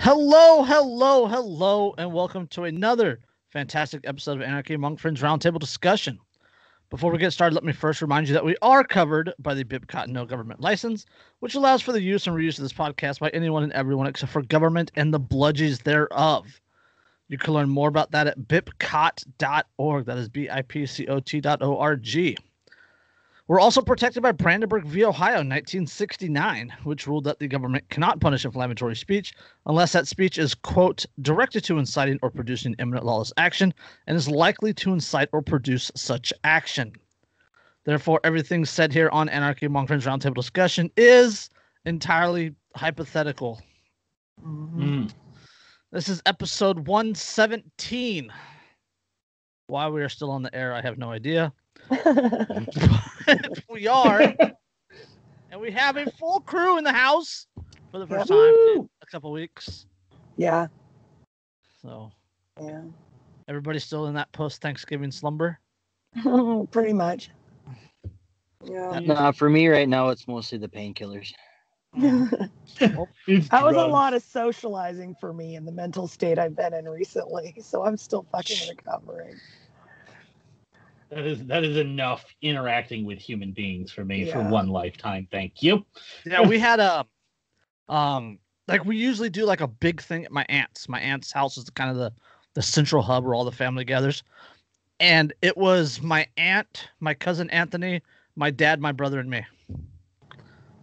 Hello, hello, hello, and welcome to another fantastic episode of Anarchy Among Friends Roundtable discussion. Before we get started, let me first remind you that we are covered by the BIPCOT No Government License, which allows for the use and reuse of this podcast by anyone and everyone except for government and the bludgies thereof. You can learn more about that at bipcot.org. That is BIPCOT.org. We're also protected by Brandenburg v. Ohio, 1969, which ruled that the government cannot punish inflammatory speech unless that speech is, quote, directed to inciting or producing imminent lawless action and is likely to incite or produce such action. Therefore, everything said here on Anarchy Among Friends Roundtable discussion is entirely hypothetical. Mm-hmm. This is episode 117. Why we are still on the air, I have no idea. But we are, and we have a full crew in the house for the first time in a couple weeks. Yeah. So, yeah, everybody's still in that post-Thanksgiving slumber. Pretty much. Yeah. No, for me right now, it's mostly the painkillers. That was a lot of socializing for me in the mental state I've been in recently, so I'm still fucking recovering. That is enough interacting with human beings for me for one lifetime. Thank you. Yeah, we had like we usually do like a big thing at my aunt's. My aunt's house is kind of the central hub where all the family gathers. And it was my aunt, my cousin Anthony, my dad, my brother, and me.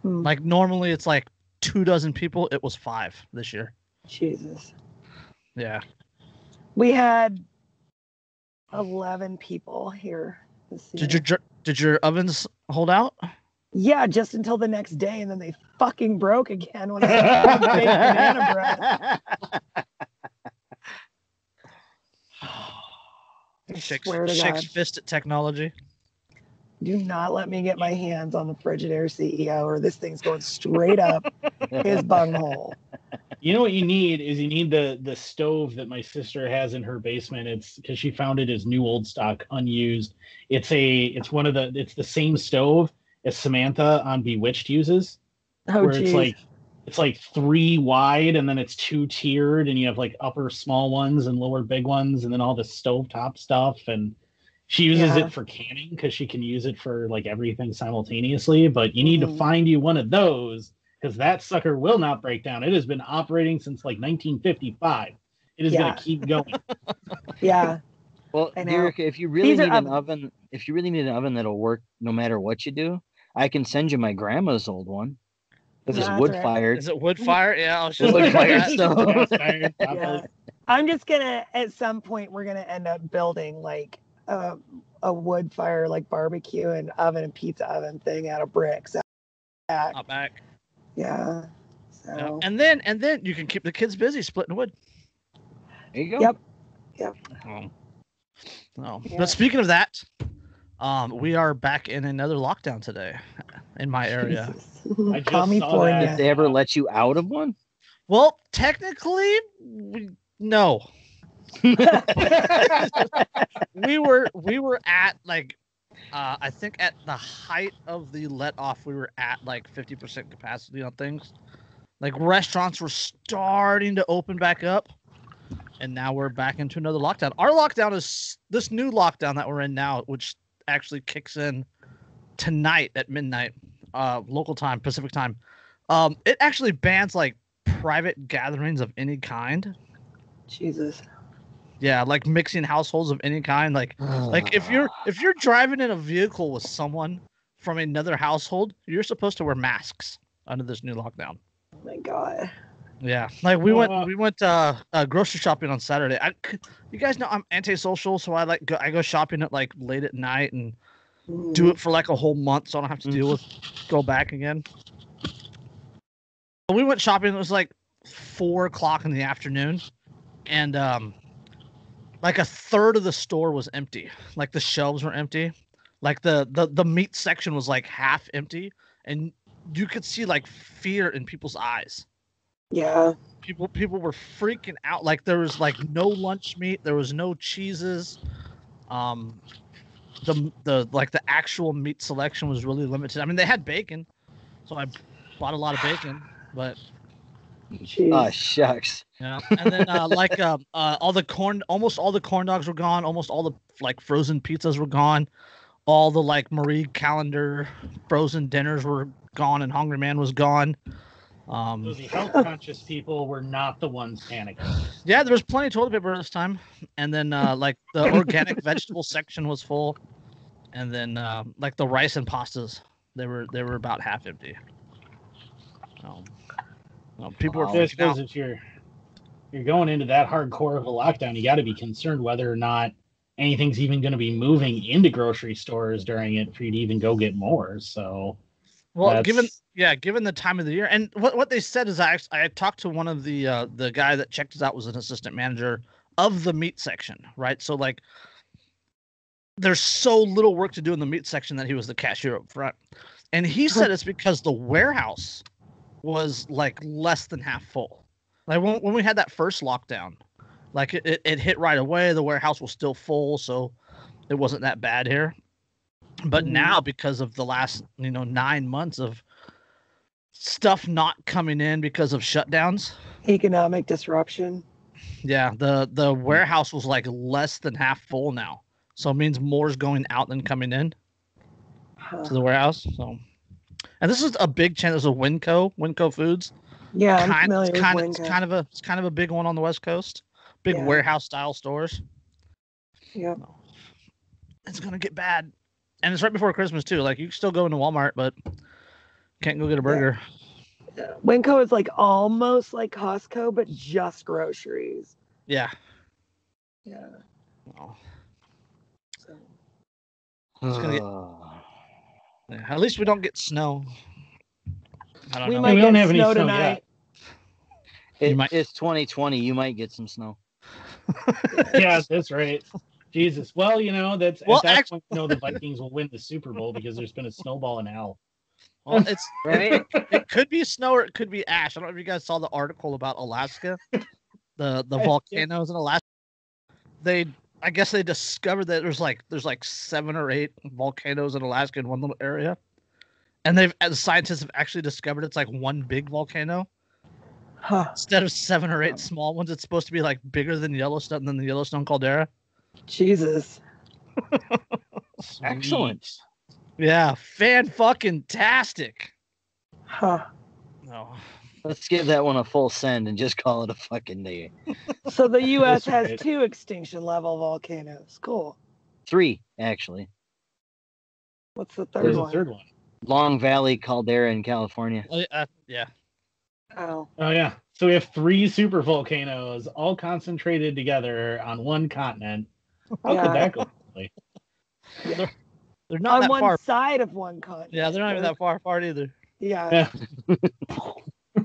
Like normally it's like 24 people. It was 5 this year. Jesus. Yeah. We had 11 people here this year. Did your ovens hold out? Yeah, just until the next day, and then they fucking broke again when I baked banana bread. Shakes fist at technology. Do not let me get my hands on the Frigidaire CEO, or this thing's going straight up his bunghole. You know what you need is the stove that my sister has in her basement. It's because she found it as new old stock, unused. It's the same stove as Samantha on Bewitched uses. Oh, where geez. it's like 3 wide, and then it's 2 tiered, and you have like upper small ones and lower big ones, and then all the stovetop stuff. And she uses it for canning because she can use it for like everything simultaneously. But you need to find you one of those, because that sucker will not break down. It has been operating since like 1955. It is going to keep going. Yeah. Well, Derek, if you really need an oven, that'll work no matter what you do, I can send you my grandma's old one. This is wood fired. Is it wood fire? Yeah, I'll show wood fired stove. Yeah. I'm just gonna, at some point, we're gonna end up building like a wood fire, like barbecue and oven and pizza oven thing out of bricks. Not back. Yeah. So. Yeah. And then you can keep the kids busy splitting wood. There you go. Yep. No. But speaking of that, we are back in another lockdown today in my area. I just saw that. Did they ever let you out of one? Well, technically, no. we were at like I think at the height of the let off, we were at like 50% capacity on things. Like restaurants were starting to open back up, and now we're back into another lockdown. Our lockdown is this new lockdown that we're in now, which actually kicks in tonight at midnight, local time, Pacific time. It actually bans like private gatherings of any kind. Jesus. Yeah, like mixing households of any kind. Like if you're driving in a vehicle with someone from another household, you're supposed to wear masks under this new lockdown. Oh my God. Yeah, like we went grocery shopping on Saturday. You guys know I'm antisocial, so I go shopping at like late at night and do it for like a whole month, so I don't have to deal with go back again. We went shopping. It was like 4:00 in the afternoon, and like a third of the store was empty. Like the shelves were empty. Like the meat section was like half empty, and you could see like fear in people's eyes. Yeah. People were freaking out. Like there was like no lunch meat. There was no cheeses. The actual meat selection was really limited. I mean, they had bacon, so I bought a lot of bacon, but Jeez. Oh shucks. Yeah, and then almost all the corn dogs were gone. Almost all the like frozen pizzas were gone. All the like Marie Calendar frozen dinners were gone, and Hungry Man was gone. So the health conscious people were not the ones panicking. Yeah, there was plenty of toilet paper this time, and then like the organic vegetable section was full, and then like the rice and pastas, they were about half empty. People were freaking out. If you're going into that hardcore of a lockdown, you got to be concerned whether or not anything's even going to be moving into grocery stores during it for you to even go get more. So, well, given the time of the year, and what they said is I talked to one of the guy that checked us out was an assistant manager of the meat section, right? So like, there's so little work to do in the meat section that he was the cashier up front, and he said it's because the warehouse was like less than half full. Like when we had that first lockdown, like it hit right away. The warehouse was still full, so it wasn't that bad here. But now, because of the last 9 months of stuff not coming in because of shutdowns, economic disruption. Yeah, the warehouse was like less than half full now, so it means more's going out than coming in to the warehouse. So. And this is a big chain. There's a Winco Foods. Yeah, I'm familiar with Winco. It's kind of a big one on the West Coast. Big warehouse style stores. Yeah. It's gonna get bad, and it's right before Christmas too. Like you can still go into Walmart, but can't go get a burger. Yeah. Winco is like almost like Costco, but just groceries. Yeah. Yeah. Oh. So it's gonna get. Yeah, at least we don't get snow. I don't know. We don't have any snow snow tonight. yet. It's 2020. You might get some snow. Yeah, that's right. Jesus. Well, at that point, the Vikings will win the Super Bowl because there's been a snowball in hell. Well, it's right. It could be snow or it could be ash. I don't know if you guys saw the article about Alaska, the volcanoes in Alaska. I guess they discovered that there's like 7 or 8 volcanoes in Alaska in one little area, and the scientists have actually discovered it's like one big volcano. Huh. Instead of 7 or 8 small ones, it's supposed to be like bigger than Yellowstone than the Yellowstone caldera. Jesus. Excellent. Yeah, fan-fucking-tastic. Huh. No. Let's give that one a full send and just call it a fucking day. So the U.S. has 2 extinction level volcanoes. Cool. 3, actually. What's the third There's one? a third one. Long Valley Caldera in California. Yeah. Oh. Oh, yeah. So we have 3 super volcanoes all concentrated together on one continent. How could that go? Yeah. They're not on that one far. side of one continent. Yeah, they're not even that far apart either. Yeah.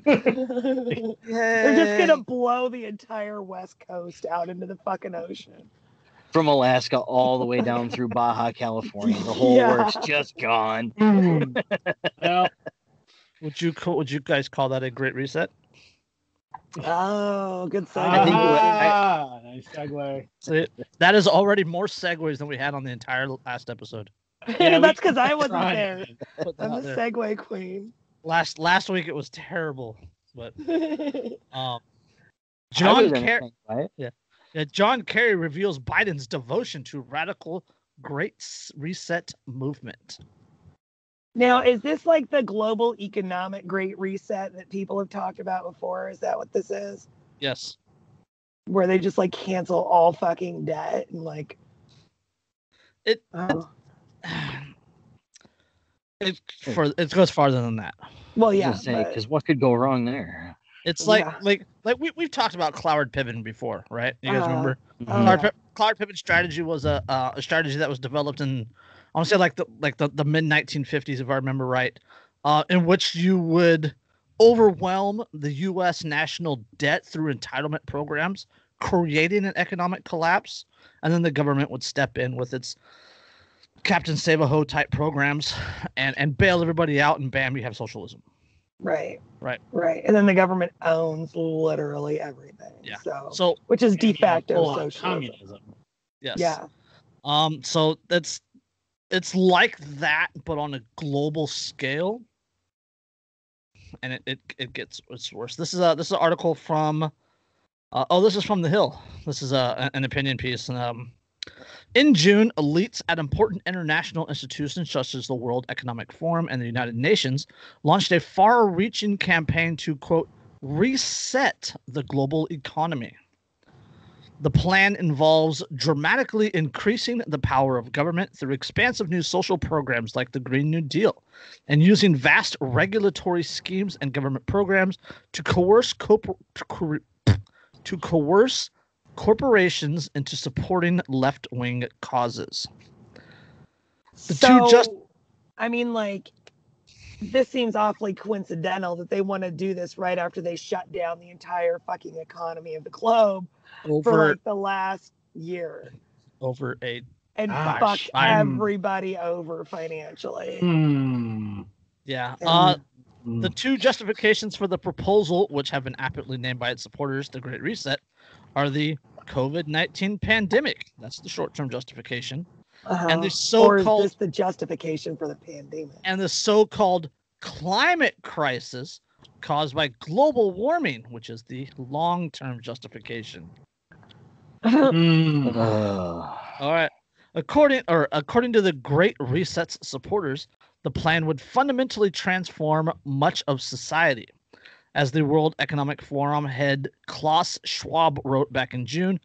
They're just gonna blow the entire West Coast out into the fucking ocean. From Alaska all the way down through Baja, California. The whole works just gone. Well, would you guys call that a great reset? Oh, good segue. Nice segue. See, that is already more segues than we had on the entire last episode. Yeah, that's because I wasn't there. Put that I'm out the there. segue queen. Last week it was terrible, but I John was Kerry. entertained by it. Yeah, John Kerry reveals Biden's devotion to radical Great Reset movement. Now, is this like the global economic Great Reset that people have talked about before? Is that what this is? Yes. Where they just like cancel all fucking debt and like it goes farther than that. Well, yeah, because what could go wrong there? It's like we've talked about Cloward-Piven before, right? You guys remember? Cloward-Piven's strategy was a strategy that was developed in, I want to say like the mid 1950s, if I remember right, in which you would overwhelm the U.S. national debt through entitlement programs, creating an economic collapse, and then the government would step in with its Captain Save-A-Ho type programs and bail everybody out, and bam, you have socialism. Right. And then the government owns literally everything. Yeah. So which is de facto socialism. Communism. Yes. Yeah. So it's like that, but on a global scale. and it gets worse. This is an article from this is from The Hill. This is an opinion piece. In June, elites at important international institutions such as the World Economic Forum and the United Nations launched a far-reaching campaign to, quote, reset the global economy. The plan involves dramatically increasing the power of government through expansive new social programs like the Green New Deal, and using vast regulatory schemes and government programs to coerce corporations into supporting left-wing causes. This seems awfully coincidental that they want to do this right after they shut down the entire fucking economy of the globe for like the last year. Fuck everybody over financially. Yeah. The two justifications for the proposal, which have been aptly named by its supporters the Great Reset, are the COVID-19 pandemic. That's the short-term justification. And the so-called, or is this the justification for the pandemic? And the so-called climate crisis caused by global warming, which is the long-term justification. All right. According to the Great Reset's supporters, the plan would fundamentally transform much of society. As the World Economic Forum head Klaus Schwab wrote back in June,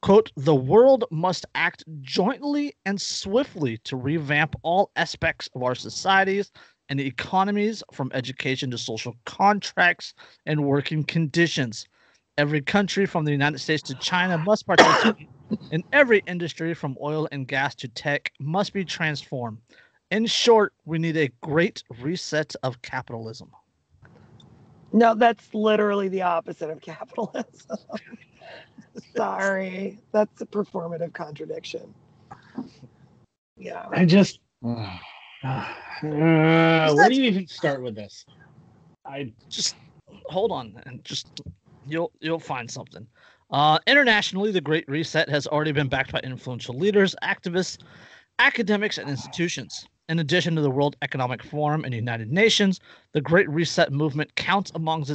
quote, the world must act jointly and swiftly to revamp all aspects of our societies and the economies, from education to social contracts and working conditions. Every country from the United States to China must participate in every industry from oil and gas to tech must be transformed. In short, we need a great reset of capitalism. No, that's literally the opposite of capitalism. Sorry, that's a performative contradiction. Yeah. I just where do you even start with this? I just hold on and just you'll find something. Internationally, the Great Reset has already been backed by influential leaders, activists, academics, and institutions. In addition to the World Economic Forum and United Nations, the Great Reset movement counts among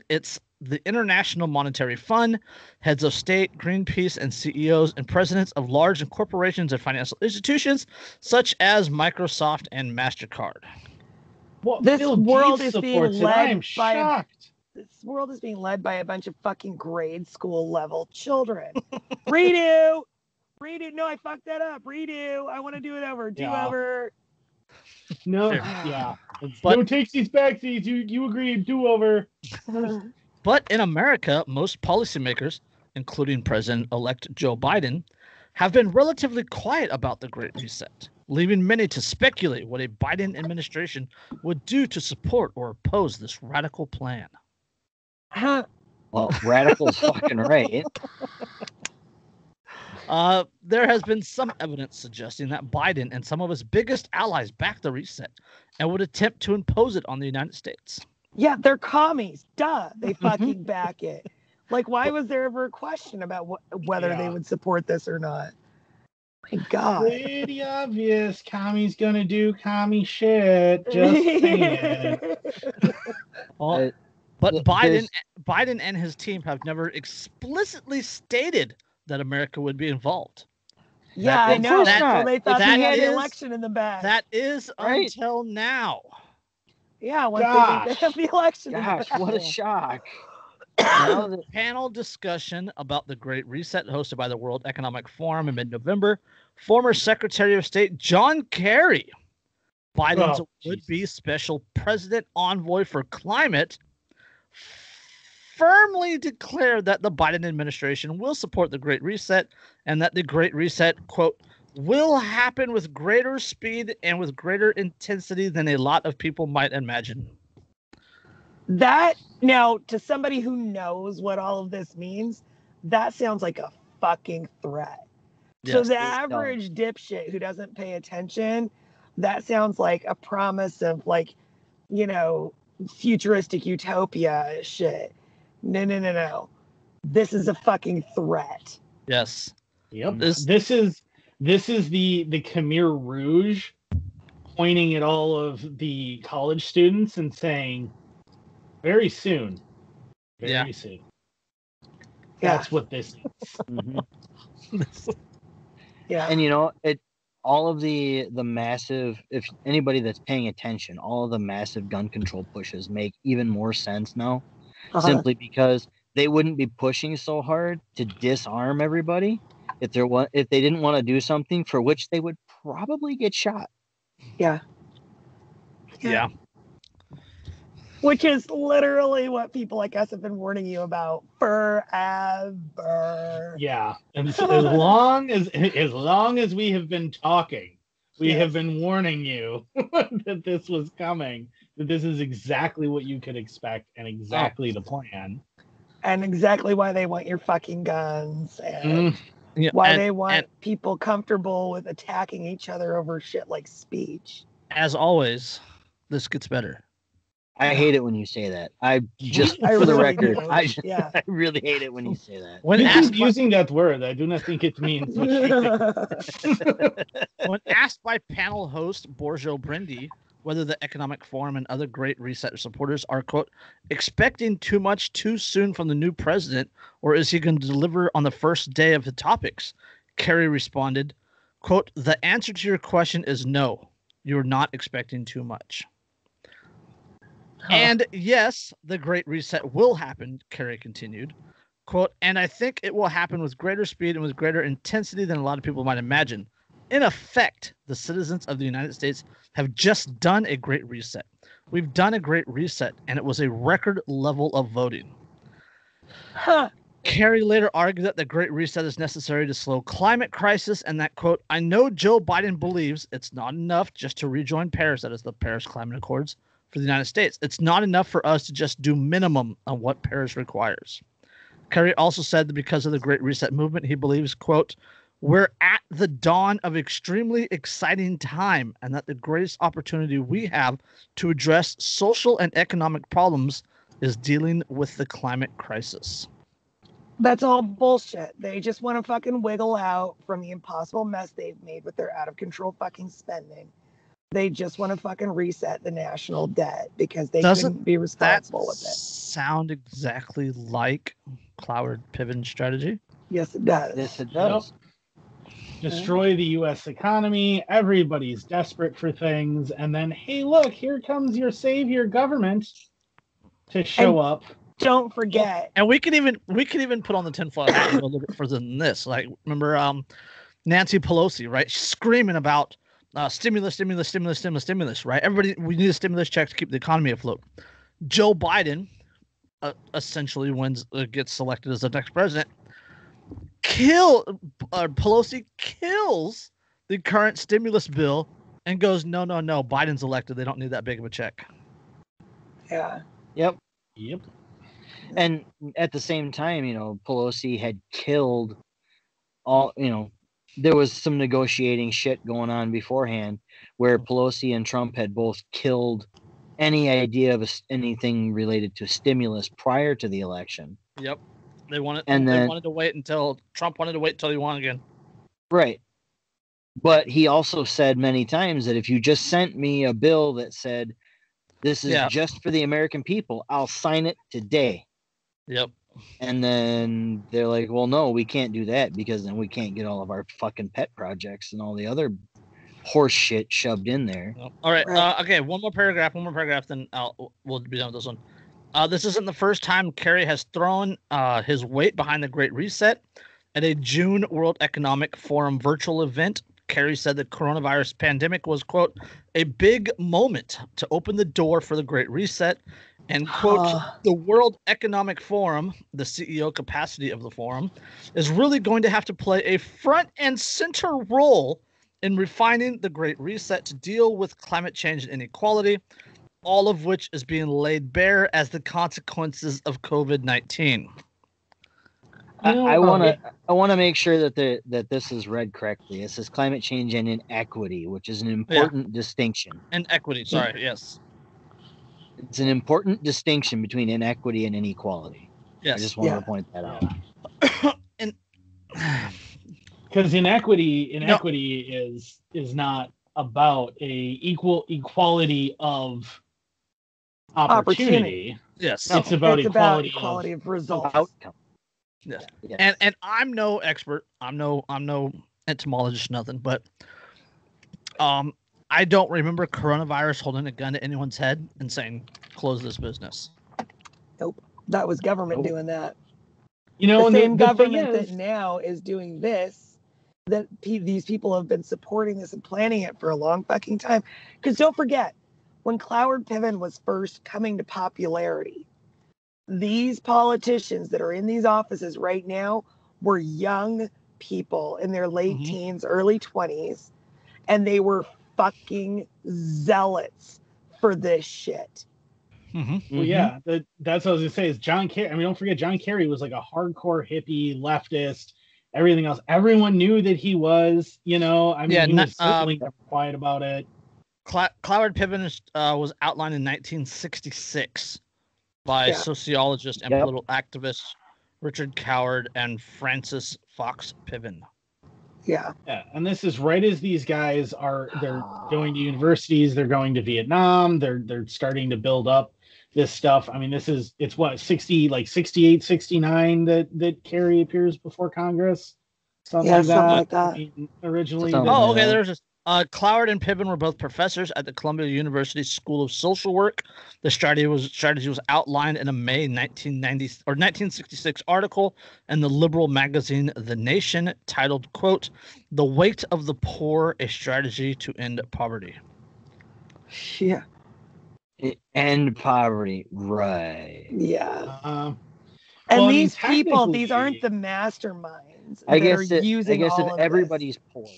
its the International Monetary Fund, heads of state, Greenpeace, and CEOs and presidents of large corporations and financial institutions such as Microsoft and MasterCard. Well, this world is being led by a bunch of fucking grade school level children. Redo. No, I fucked that up. Redo. I want to do it over. Do over. No, yeah. But, no takesies backsies. You agreed. Do over. But in America, most policymakers, including President-elect Joe Biden, have been relatively quiet about the Great Reset, leaving many to speculate what a Biden administration would do to support or oppose this radical plan. Well, radical's fucking right. There has been some evidence suggesting that Biden and some of his biggest allies back the reset and would attempt to impose it on the United States. Yeah, they're commies. Duh. They fucking back it. Like, why was there ever a question about whether they would support this or not? My God. Pretty obvious. Commies gonna do commie shit. Just saying. But Biden and his team have never explicitly stated that America would be involved. Yeah, I know. So they thought they had the election in the bag. That is until now. Yeah, once they have the election. Gosh, what a shock. Now, the panel discussion about the Great Reset hosted by the World Economic Forum in mid-November, former Secretary of State John Kerry, Biden's would-be special president envoy for climate, firmly declared that the Biden administration will support the Great Reset and that the Great Reset, quote, will happen with greater speed and with greater intensity than a lot of people might imagine. That, now, to somebody who knows what all of this means, that sounds like a fucking threat. Yes, so the average dipshit who doesn't pay attention, that sounds like a promise of, like, you know, futuristic utopia shit. No. This is a fucking threat. Yes. Yep. This is the Khmer Rouge pointing at all of the college students and saying, Very soon. Very soon. That's what this is. Mm-hmm. Yeah. And all of the massive, if anybody that's paying attention, all of the massive gun control pushes make even more sense now, simply because they wouldn't be pushing so hard to disarm everybody if they didn't want to do something for which they would probably get shot. Yeah. Which is literally what people like us have been warning you about forever. Yeah, and so as long as we have been talking, we have been warning you that this was coming, that this is exactly what you could expect and exactly the plan. And exactly why they want your fucking guns and they want people comfortable with attacking each other over shit like speech. As always, this gets better. I hate it when you say that. I really hate it when you say that. When you keep using that word, I do not think it means what you think. When asked by panel host Borjo Brindy whether the Economic Forum and other Great Reset supporters are, quote, expecting too much too soon from the new president, or is he going to deliver on the first day of the topics? Kerry responded, quote, the answer to your question is no. You're not expecting too much. And yes, the Great Reset will happen, Kerry continued. Quote, and I think it will happen with greater speed and with greater intensity than a lot of people might imagine. In effect, the citizens of the United States have just done a Great Reset. We've done a Great Reset, and it was a record level of voting. Kerry later argued that the Great Reset is necessary to slow climate crisis and that, quote, I know Joe Biden believes it's not enough just to rejoin Paris, that is the Paris Climate Accords, for the United States. It's not enough for us to just do minimum on what Paris requires. Kerry also said that because of the Great Reset movement, he believes, quote, we're at the dawn of extremely exciting time and that the greatest opportunity we have to address social and economic problems is dealing with the climate crisis. That's all bullshit. They just want to fucking wiggle out from the impossible mess they've made with their out of control fucking spending. They just want to fucking reset the national debt because they couldn't be responsible with it. Sound exactly like Cloward-Piven strategy? Yes, it does. Yes, it does. Destroy the U.S. economy. Everybody's desperate for things, and then, hey, look, here comes your savior government to show up. Don't forget. And we can even put on the tinfoil hat and go a little bit further than this. Like, remember Nancy Pelosi, right? She's screaming about stimulus, right? Everybody, we need a stimulus check to keep the economy afloat. Joe Biden essentially gets selected as the next president. Pelosi kills the current stimulus bill and goes, no, Biden's elected. They don't need that big of a check. Yeah. Yep. And at the same time, Pelosi had killed all, there was some negotiating shit going on beforehand where Pelosi and Trump had both killed any idea of anything related to stimulus prior to the election. Yep. They wanted to wait until Trump wanted to wait until he won again. Right. But he also said many times that if you just sent me a bill that said this is just for the American people, I'll sign it today. Yep. And then they're like, well, no, we can't do that because then we can't get all of our fucking pet projects and all the other horse shit shoved in there. All right. Okay. One more paragraph, then we'll be done with this one. This isn't the first time Kerry has thrown his weight behind the Great Reset. At a June World Economic Forum virtual event, Kerry said the coronavirus pandemic was, quote, a big moment to open the door for the Great Reset. And, quote, the World Economic Forum, the CEO capacity of the forum, is really going to have to play a front and center role in refining the Great Reset to deal with climate change and inequality, all of which is being laid bare as the consequences of COVID-19. I want to make sure that this is read correctly. It says climate change and inequity, which is an important distinction. Inequity, sorry, yes. It's an important distinction between inequity and inequality. Yes. I just wanted to point that out. Because inequity is not about a equality of opportunity. Yes. It's about equality of results. Outcome. Yes. And I'm no expert. I'm no entomologist, nothing, but I don't remember coronavirus holding a gun to anyone's head and saying, close this business. Nope. That was government doing that. You know, the same government that now is doing this, that these people have been supporting this and planning it for a long fucking time. Because don't forget, when Cloward-Piven was first coming to popularity, these politicians that are in these offices right now were young people in their late teens, early 20s, and they were fucking zealots for this shit. Well, yeah, that's what I was gonna say. Is John Kerry? I mean, don't forget, John Kerry was like a hardcore hippie, leftist, everything else. Everyone knew that he was. You know, I mean, he was certainly never quiet about it. Cloward-Piven was outlined in 1966 by sociologist and political activist Richard Coward and Francis Fox Piven. Yeah, and this is right as these guys they're going to universities, they're going to Vietnam, they're starting to build up this stuff. I mean, it's what, 68, 69 that Kerry appears before Congress, something like that. I mean, originally. Okay. There's just Cloward and Piven were both professors at the Columbia University School of Social Work. The strategy was outlined in a May 1966 article in the liberal magazine The Nation, titled, quote, "The Weight of the Poor: A Strategy to End Poverty." Yeah. End poverty, right? Yeah. And these people, these aren't the masterminds. I guess if everybody's poor.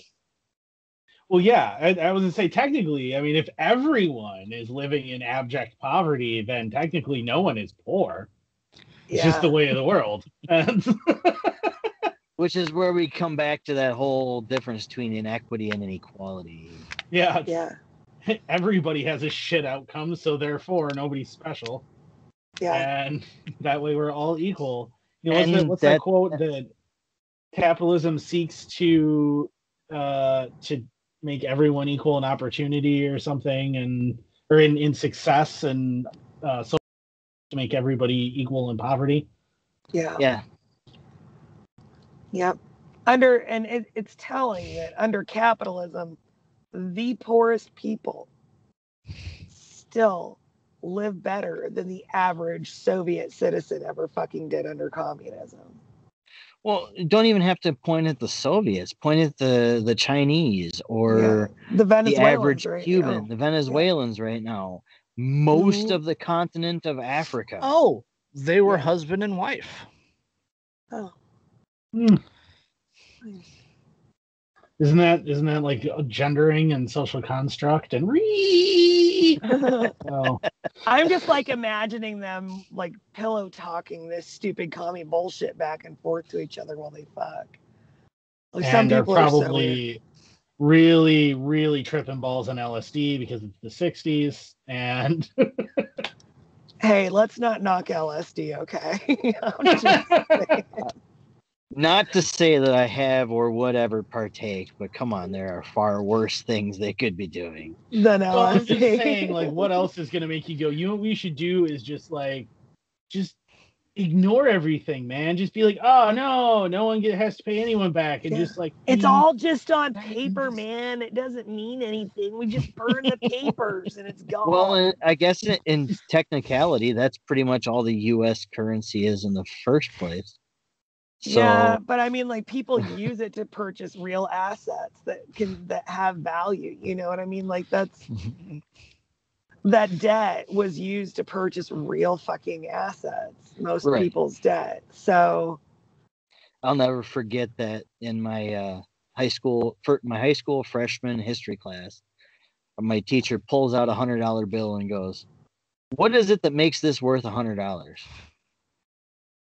Well, yeah, I was going to say, technically, I mean, if everyone is living in abject poverty, then technically no one is poor. It's just the way of the world. Which is where we come back to that whole difference between inequity and inequality. Yeah. Everybody has a shit outcome, so therefore nobody's special. Yeah. And that way we're all equal. You know, what's that quote that capitalism seeks to make everyone equal in opportunity or something, or in success, and so to make everybody equal in poverty. Yeah. Yep. It's telling that under capitalism, the poorest people still live better than the average Soviet citizen ever fucking did under communism. Well, don't even have to point at the Soviets. Point at the Chinese or the Venezuelans, average right Cuban, now. the Venezuelans right now. Most of the continent of Africa. Oh, they were husband and wife. Oh. Isn't that like a gendering and social construct and I'm just like imagining them like pillow talking this stupid commie bullshit back and forth to each other while they fuck. Like, and some people are probably really, really tripping balls on LSD because it's the 60s. And hey, let's not knock LSD, okay? I'm just saying. Not to say that I have or would ever partake, but come on, there are far worse things they could be doing. Than LSD. Well, I'm just saying, like, what else is going to make you go, you know what we should do is just ignore everything, man. Just be like, oh, no one has to pay anyone back. And just like... It's all just on paper, man. It doesn't mean anything. We just burn the papers and it's gone. Well, I guess in technicality, that's pretty much all the U.S. currency is in the first place. So, yeah, but I mean, like, people use it to purchase real assets that have value. You know what I mean? Like, that debt was used to purchase real fucking assets. Most people's debt. So I'll never forget that in my high school freshman history class, my teacher pulls out $100 bill and goes, "What is it that makes this worth $100?"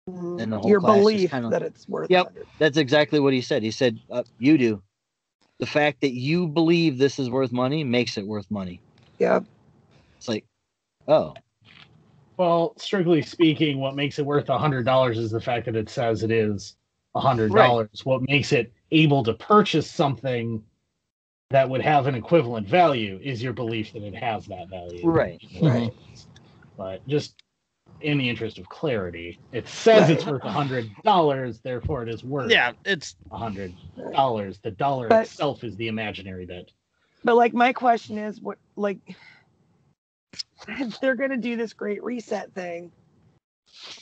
And the whole your class belief kind of, that it's worth. Yep, that's exactly what he said. He said, "You do. The fact that you believe this is worth money makes it worth money." Yep. It's like, oh. Well, strictly speaking, what makes it worth $100 is the fact that it says it is $100. Right. What makes it able to purchase something that would have an equivalent value is your belief that it has that value. Right. Right. But just in the interest of clarity, it says it's worth $100, therefore it is worth it's $100. The dollar itself is the imaginary bit. But like my question is, what like they're gonna do this great reset thing,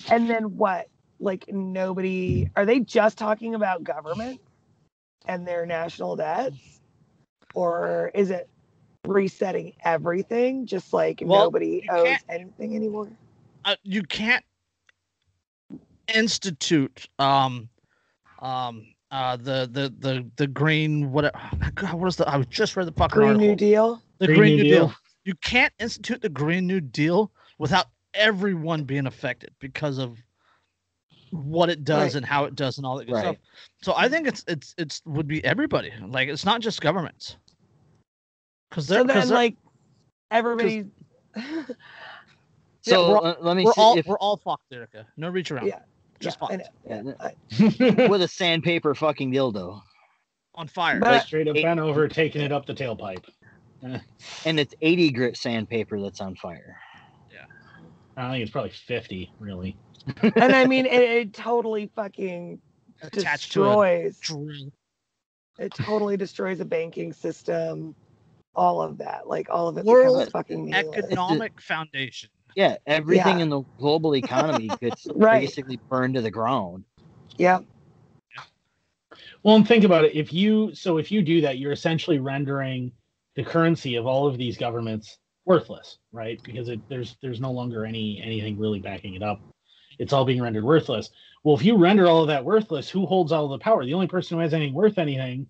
and then what? Like nobody are they just talking about government and their national debts, or is it resetting everything? Just like nobody owes anything anymore. You can't institute the green what? Oh my God, what is the? I just read the fucking Green article. New Deal. The Green New Deal. You can't institute the Green New Deal without everyone being affected because of what it does and how it does and all that good stuff. So I think it's would be everybody. Like it's not just governments. Because they're like everybody. So let me see. We're all fucked, Erica. No reach around. Yeah. Just fucked. With a sandpaper fucking dildo. On fire. Like straight up bent over, taking it up the tailpipe. And it's 80 grit sandpaper that's on fire. Yeah. I think it's probably 50, really. And I mean, it totally fucking destroys. It totally destroys a banking system. All of that, like all of it becomes fucking meaningless. Economic foundation. Yeah, everything in the global economy gets basically burned to the ground. Yeah. Well, and think about it. If you do that, you're essentially rendering the currency of all of these governments worthless, right? Because there's no longer anything really backing it up. It's all being rendered worthless. Well, if you render all of that worthless, who holds all of the power? The only person who has anything worth anything,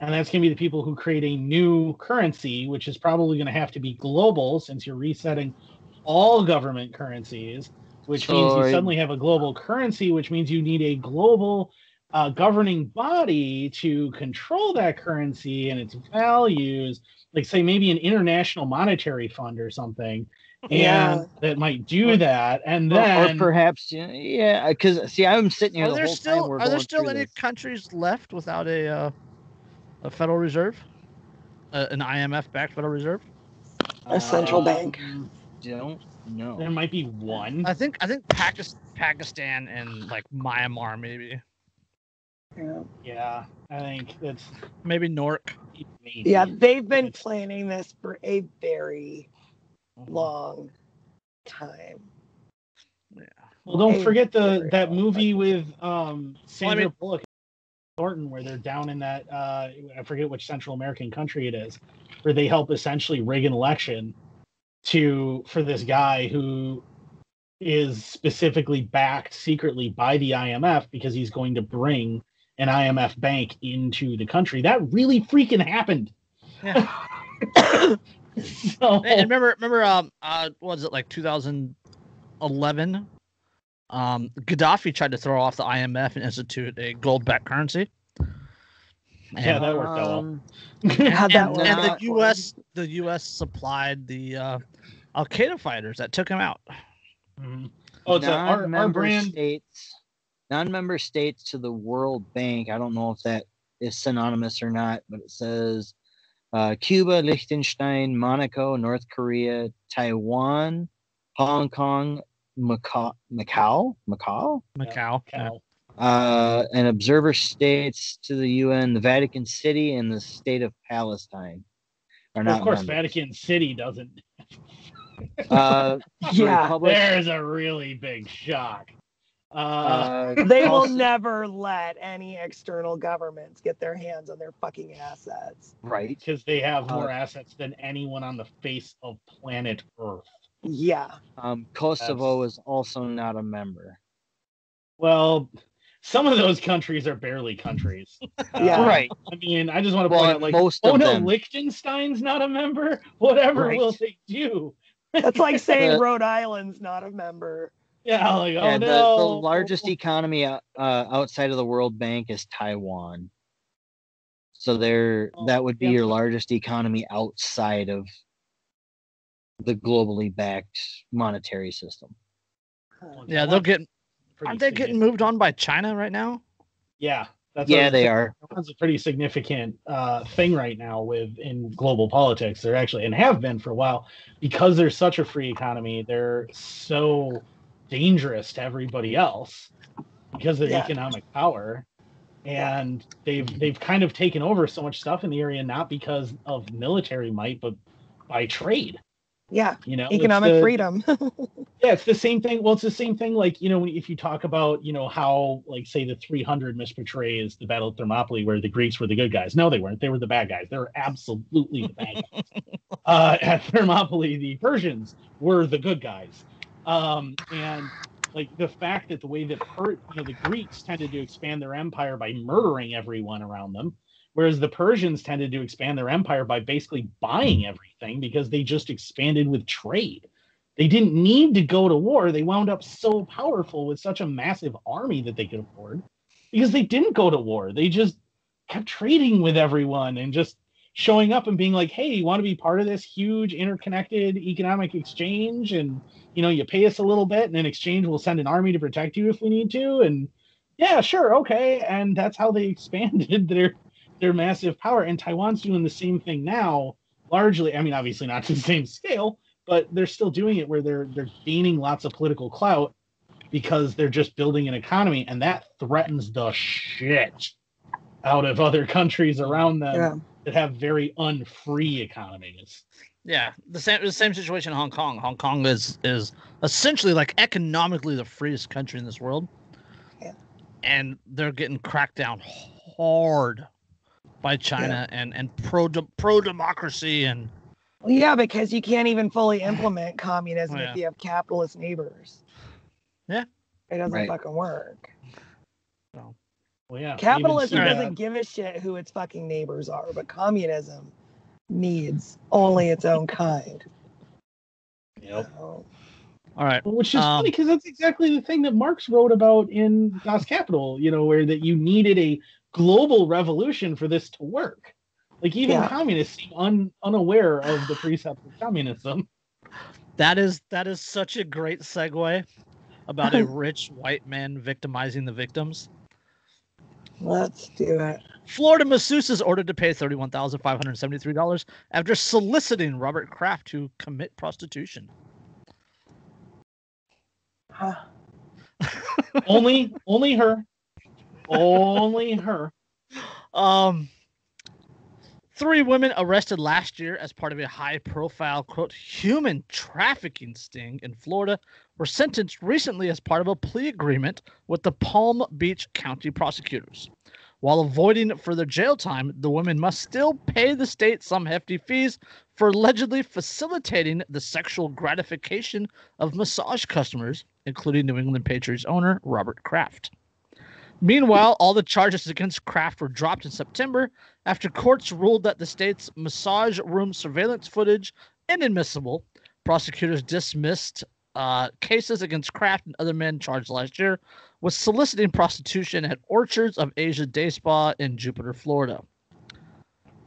and that's going to be the people who create a new currency, which is probably going to have to be global, since you're resetting all government currencies, which means you suddenly have a global currency, which means you need a global governing body to control that currency and its values, like say maybe an international monetary fund or something, and that might do that. And then, or perhaps, because see, I'm sitting here. Are there still any countries left without a Federal Reserve, an IMF-backed Federal Reserve, a central bank? Don't know. There might be one. I think Pakistan and like Myanmar maybe. Yeah, I think that's maybe Nork. Maybe. Yeah, they've been planning this for a very long time. Yeah. Well, don't forget that movie with Sandra Bullock and Thornton, where they're down in that I forget which Central American country it is, where they help essentially rig an election for this guy who is specifically backed secretly by the IMF because he's going to bring an IMF bank into the country. That really freaking happened. Yeah. And remember, what was it, like 2011? Gaddafi tried to throw off the IMF and institute a gold-backed currency. Yeah, that worked out well. And the U.S. supplied the Al Qaeda fighters that took him out. Mm-hmm. Oh, it's our brand. Non-member states to the World Bank. I don't know if that is synonymous or not, but it says Cuba, Liechtenstein, Monaco, North Korea, Taiwan, Hong Kong, Macau. And observer states to the UN, the Vatican City and the state of Palestine are not. Of course, members. Vatican City doesn't. There's a really big shock. They will never let any external governments get their hands on their fucking assets. Right. Because they have more assets than anyone on the face of planet Earth. Yeah. Kosovo is also not a member. Well, some of those countries are barely countries. Right. I mean, I just want to point out, like, Liechtenstein's not a member? Whatever will they do? That's like saying Rhode Island's not a member. Yeah, like, the largest economy outside of the World Bank is Taiwan. So that would be your largest economy outside of the globally backed monetary system. Yeah, aren't they getting moved on by China right now? Yeah, They are. Taiwan's a pretty significant thing right now in global politics. They're actually, and have been for a while, because they're such a free economy. They're so dangerous to everybody else because of economic power, and they've kind of taken over so much stuff in the area, not because of military might, but by trade. Yeah, you know, economic freedom. Yeah, it's the same thing. Well, it's the same thing. Like, you know, if you talk about, you know, how, like, say the 300 misportrays the Battle of Thermopylae, where the Greeks were the good guys. No, they weren't. They were the bad guys. They were absolutely the bad guys. At Thermopylae, the Persians were the good guys. And like the fact that the way that the Greeks tended to expand their empire by murdering everyone around them, whereas the Persians tended to expand their empire by basically buying everything because they just expanded with trade. They didn't need to go to war. They wound up so powerful with such a massive army that they could afford because they didn't go to war. They just kept trading with everyone and just showing up and being like, hey, you want to be part of this huge interconnected economic exchange? And, you know, you pay us a little bit and in exchange, we'll send an army to protect you if we need to. And yeah, sure. Okay. And that's how they expanded their massive power. And Taiwan's doing the same thing now, largely. I mean, obviously not to the same scale, but they're still doing it where they're gaining lots of political clout because they're just building an economy, and that threatens the shit out of other countries around them that have very unfree economies. Yeah, the same situation in Hong Kong. Hong Kong is essentially like economically the freest country in this world, and they're getting cracked down hard by China and pro democracy and. Well, yeah, because you can't even fully implement communism if you have capitalist neighbors. Yeah. It doesn't fucking work. So, capitalism doesn't give a shit who its fucking neighbors are, but communism needs only its own kind. Yep. All right. Which is funny because that's exactly the thing that Marx wrote about in Das Kapital, you know, where that you needed a global revolution for this to work. Like, even communists seem unaware of the precepts of communism. That is such a great segue about a rich white man victimizing the victims. Let's do it. Florida masseuse is ordered to pay $31,573 after soliciting Robert Kraft to commit prostitution. Huh. Only her. Only her. 3 women arrested last year as part of a high-profile, quote, human trafficking sting in Florida were sentenced recently as part of a plea agreement with the Palm Beach County prosecutors. While avoiding further jail time, the women must still pay the state some hefty fees for allegedly facilitating the sexual gratification of massage customers, including New England Patriots owner Robert Kraft. Meanwhile, all the charges against Kraft were dropped in September after courts ruled that the state's massage room surveillance footage inadmissible. Prosecutors dismissed cases against Kraft and other men charged last year with soliciting prostitution at Orchards of Asia Day Spa in Jupiter, Florida.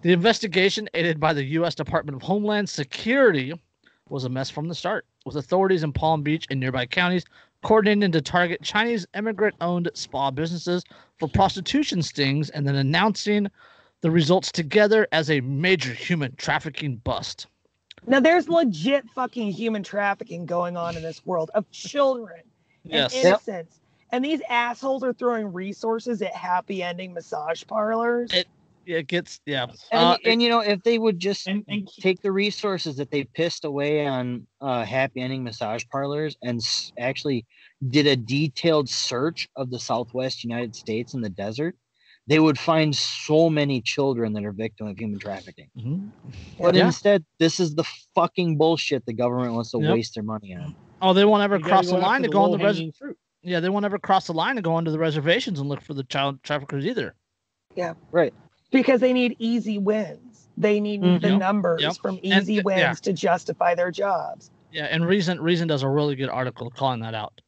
The investigation, aided by the U.S. Department of Homeland Security, was a mess from the start, with authorities in Palm Beach and nearby counties coordinating to target Chinese immigrant-owned spa businesses for prostitution stings and then announcing the results together as a major human trafficking bust. Now, there's legit fucking human trafficking going on in this world of children and innocents. And these assholes are throwing resources at happy ending massage parlors. It gets, And you know, if they would just take the resources that they pissed away on happy ending massage parlors and actually did a detailed search of the Southwest United States in the desert, they would find so many children that are victim of human trafficking. Mm-hmm. But instead, this is the fucking bullshit the government wants to waste their money on. Oh, they won't ever cross the line to go on the reservation. Yeah, they won't ever cross the line to go onto the reservations and look for the child traffickers either. Yeah. Right. Because they need easy wins. They need the numbers from easy wins to justify their jobs. Yeah, and Reason does a really good article calling that out.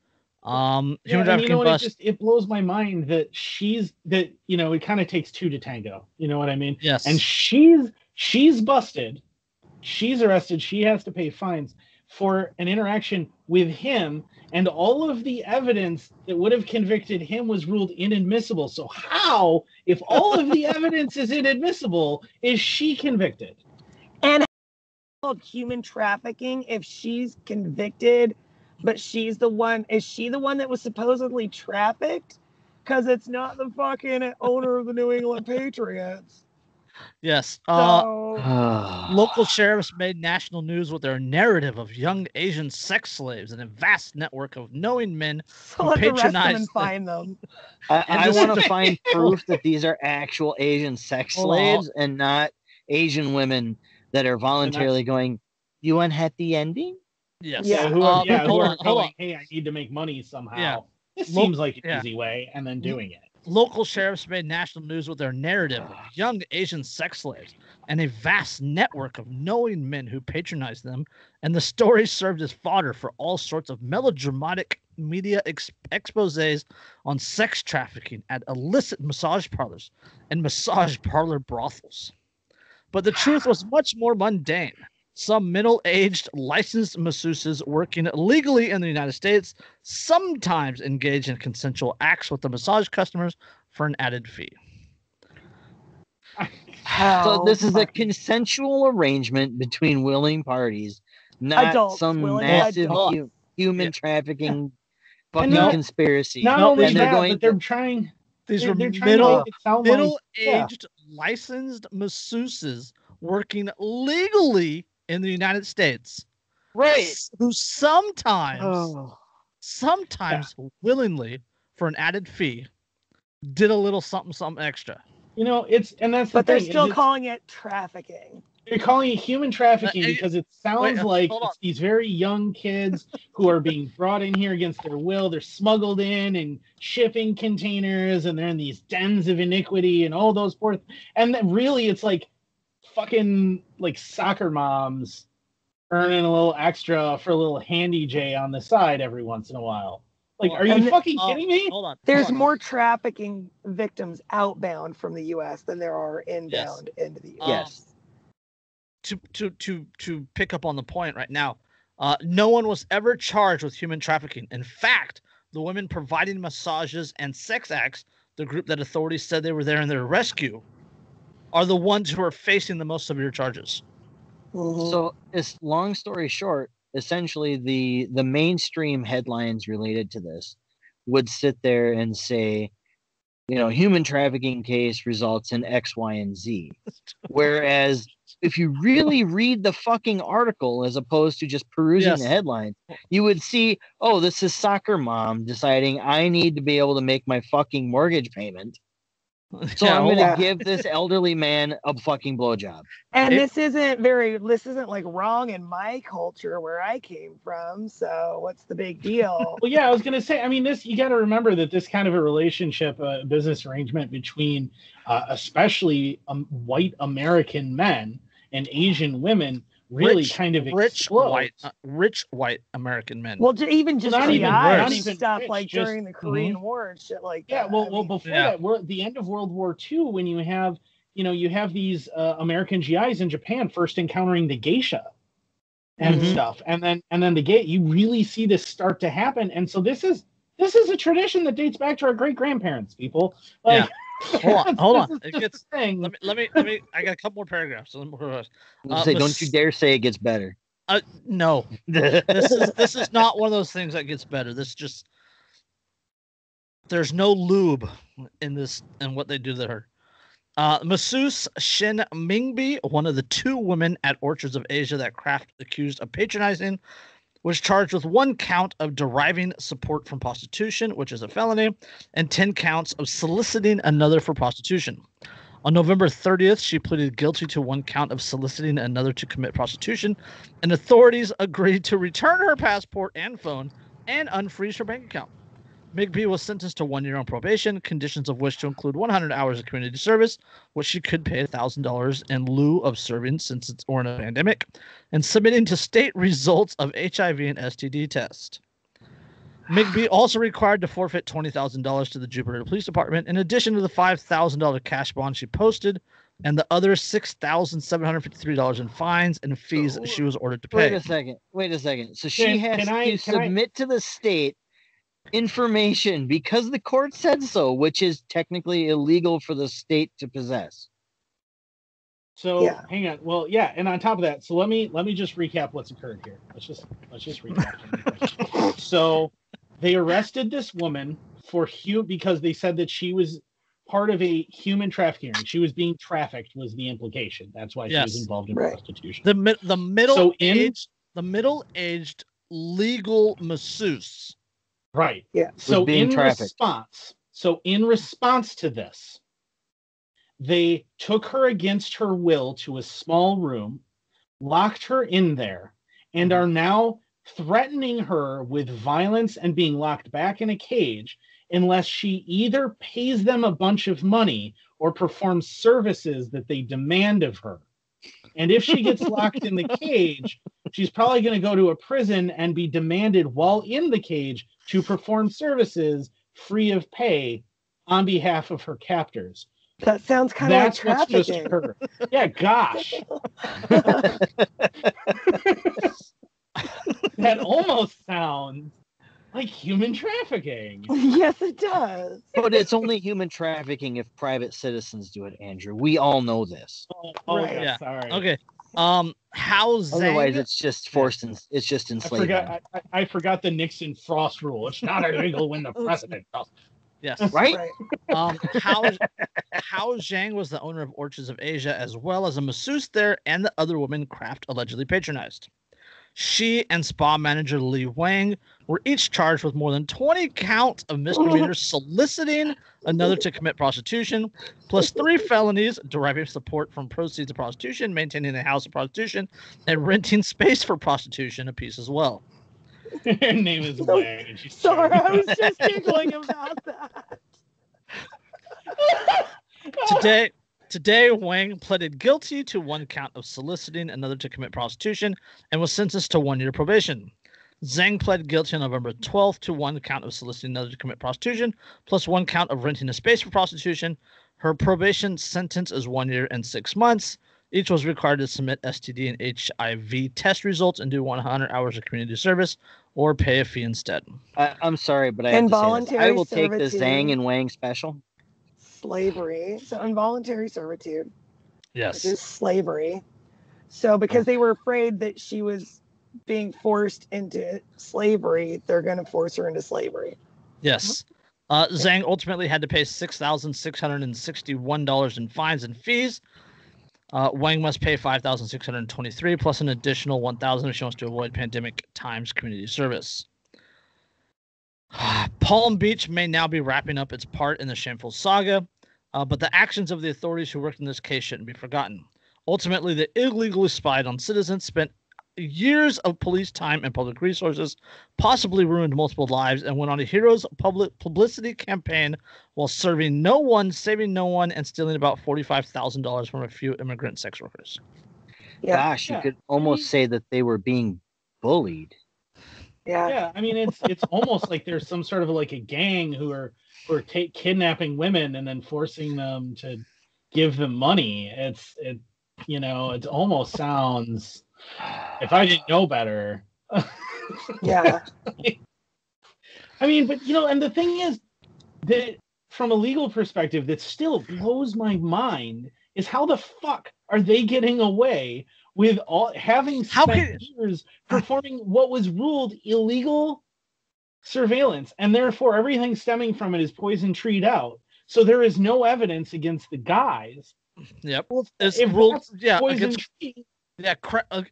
Human trafficking bust. It blows my mind that it kind of takes 2 to tango. You know what I mean? Yes. And she's busted. She's arrested. She has to pay fines for an interaction with him, and all of the evidence that would have convicted him was ruled inadmissible. So how, if all of the evidence is inadmissible, is she convicted? And human trafficking if she's convicted, but she's the one, is she the one that was supposedly trafficked? Because it's not the fucking owner of the New England Patriots. Yes. So, local sheriffs made national news with their narrative of young Asian sex slaves and a vast network of knowing men so who let the rest of patronize them find them. I want to find proof that these are actual Asian sex slaves and not Asian women that are voluntarily going, you want happy ending? Yes. Yeah. Who are hold going, on. hey, I need to make money somehow. Yeah. This seems like an easy way, and then doing it. Local sheriffs made national news with their narrative of young Asian sex slaves and a vast network of knowing men who patronize them, and the story served as fodder for all sorts of melodramatic media exposés on sex trafficking at illicit massage parlors and massage parlor brothels. But the truth was much more mundane. Some middle-aged licensed masseuses working legally in the United States sometimes engage in consensual acts with the massage customers for an added fee. So this is a consensual arrangement between willing parties, not Adults, some massive human trafficking fucking conspiracy. Not only that, but they're trying. These they're were trying to make it sound middle-aged licensed masseuses working legally in the United States, right? Who sometimes willingly, for an added fee, did a little something extra. But they're still calling it trafficking. They're calling it human trafficking because it sounds like it's these very young kids who are being brought in here against their will. They're smuggled in shipping containers, and they're in these dens of iniquity and all those poor. And then really, it's like fucking like soccer moms earning a little extra for a little handy J on the side every once in a while. Like, are you fucking kidding me? There's more trafficking victims outbound from the U.S. than there are inbound into the U.S. To pick up on the point right now, no one was ever charged with human trafficking. In fact, the women providing massages and sex acts, the group that authorities said they were there in their rescue, are the ones who are facing the most severe charges. So, long story short, essentially the mainstream headlines related to this would sit there and say, human trafficking case results in X, Y, and Z. Whereas if you really read the fucking article as opposed to just perusing the headlines, you would see, this is soccer mom deciding I need to be able to make my fucking mortgage payment. So I'm going to give this elderly man a fucking blowjob. And this isn't like wrong in my culture where I came from. So what's the big deal? Well, yeah, I was going to say, you got to remember that this kind of a relationship, business arrangement between especially white American men and Asian women really kind of rich white American men. Well, even just not even stuff like during the Korean War and shit like that. Well, before that, the end of World War II, when you have these American GIs in Japan first encountering the geisha and stuff, and then you really see this start to happen, and so this is a tradition that dates back to our great grandparents, people. Like. Yeah. Hold on. It gets thing. Let me. I got a couple more paragraphs. Don't you dare say it gets better. No, this is not one of those things that gets better. This just there's no lube in this and what they do to her. Masseuse Shin Mingbi, one of the two women at Orchards of Asia that Kraft accused of patronizing, was charged with 1 count of deriving support from prostitution, which is a felony, and 10 counts of soliciting another for prostitution. On November 30th, she pleaded guilty to 1 count of soliciting another to commit prostitution, and authorities agreed to return her passport and phone and unfreeze her bank account. Migby was sentenced to 1 year on probation, conditions of which to include 100 hours of community service, which she could pay $1,000 in lieu of serving since it's in a pandemic, and submitting to state results of HIV and STD test. Migby also required to forfeit $20,000 to the Jupiter Police Department, in addition to the $5,000 cash bond she posted and the other $6,753 in fines and fees that she was ordered to pay. Wait a second. So she has to submit to the state information because the court said so, which is technically illegal for the state to possess. So hang on. Well, yeah, and on top of that, so let me just recap what's occurred here. Let's just recap. So they arrested this woman because they said that she was part of a human trafficking. She was being trafficked was the implication. That's why she was involved in prostitution. The middle-aged legal masseuse. Right. Yeah. So in response to this, they took her against her will to a small room, locked her in there, and are now threatening her with violence and being locked back in a cage unless she either pays them a bunch of money or performs services that they demand of her. And if she gets locked in the cage, she's probably going to go to a prison and be demanded while in the cage to perform services free of pay on behalf of her captors. That sounds kind of like trafficking. What's just heard. Yeah, gosh. That almost sounds like human trafficking. Yes, it does. But it's only human trafficking if private citizens do it, Andrew. We all know this. Right. Yeah. Sorry. Okay. How Zhang... Otherwise, it's just forced. It's just enslavement. I forgot the Nixon Frost rule. It's not illegal when the president does. Yes. Right. How Zhang was the owner of Orchids of Asia, as well as a masseuse there, and the other woman Kraft allegedly patronized. She and spa manager Li Wang were each charged with more than 20 counts of misdemeanor soliciting another to commit prostitution, plus 3 felonies deriving support from proceeds of prostitution, maintaining a house of prostitution, and renting space for prostitution a piece as well. Her name is Wang. And she's sorry, I was just giggling about that. Today, Wang pleaded guilty to 1 count of soliciting another to commit prostitution and was sentenced to 1 year probation. Zhang pled guilty on November 12th to 1 count of soliciting another to commit prostitution, plus 1 count of renting a space for prostitution. Her probation sentence is 1 year and 6 months. Each was required to submit STD and HIV test results and do 100 hours of community service or pay a fee instead. I'm sorry, but I have to say this. I will take the Zhang and Wang special. Slavery. So involuntary servitude. Yes. Which is slavery. So because they were afraid that she was being forced into slavery, they're going to force her into slavery. Yes. Zhang ultimately had to pay $6,661 in fines and fees. Wang must pay $5,623 plus an additional $1,000 if she wants to avoid pandemic times community service. Palm Beach may now be wrapping up its part in the shameful saga, but the actions of the authorities who worked in this case shouldn't be forgotten. Ultimately, they illegally spied on citizens, spent years of police time and public resources, possibly ruined multiple lives, and went on a hero's publicity campaign while serving no one, saving no one, and stealing about $45,000 from a few immigrant sex workers. Yeah. Gosh, you could almost say that they were being bullied. Yeah. I mean, it's almost like there's some sort of like a gang who are kidnapping women and then forcing them to give them money. It almost sounds, if I didn't know better. Yeah. I mean, but and the thing is that from a legal perspective, that still blows my mind is how the fuck are they getting away with all having spent years performing what was ruled illegal surveillance, and therefore everything stemming from it is poison treed out. So there is no evidence against the guys. Yep. It's ruled poison treed. Yeah,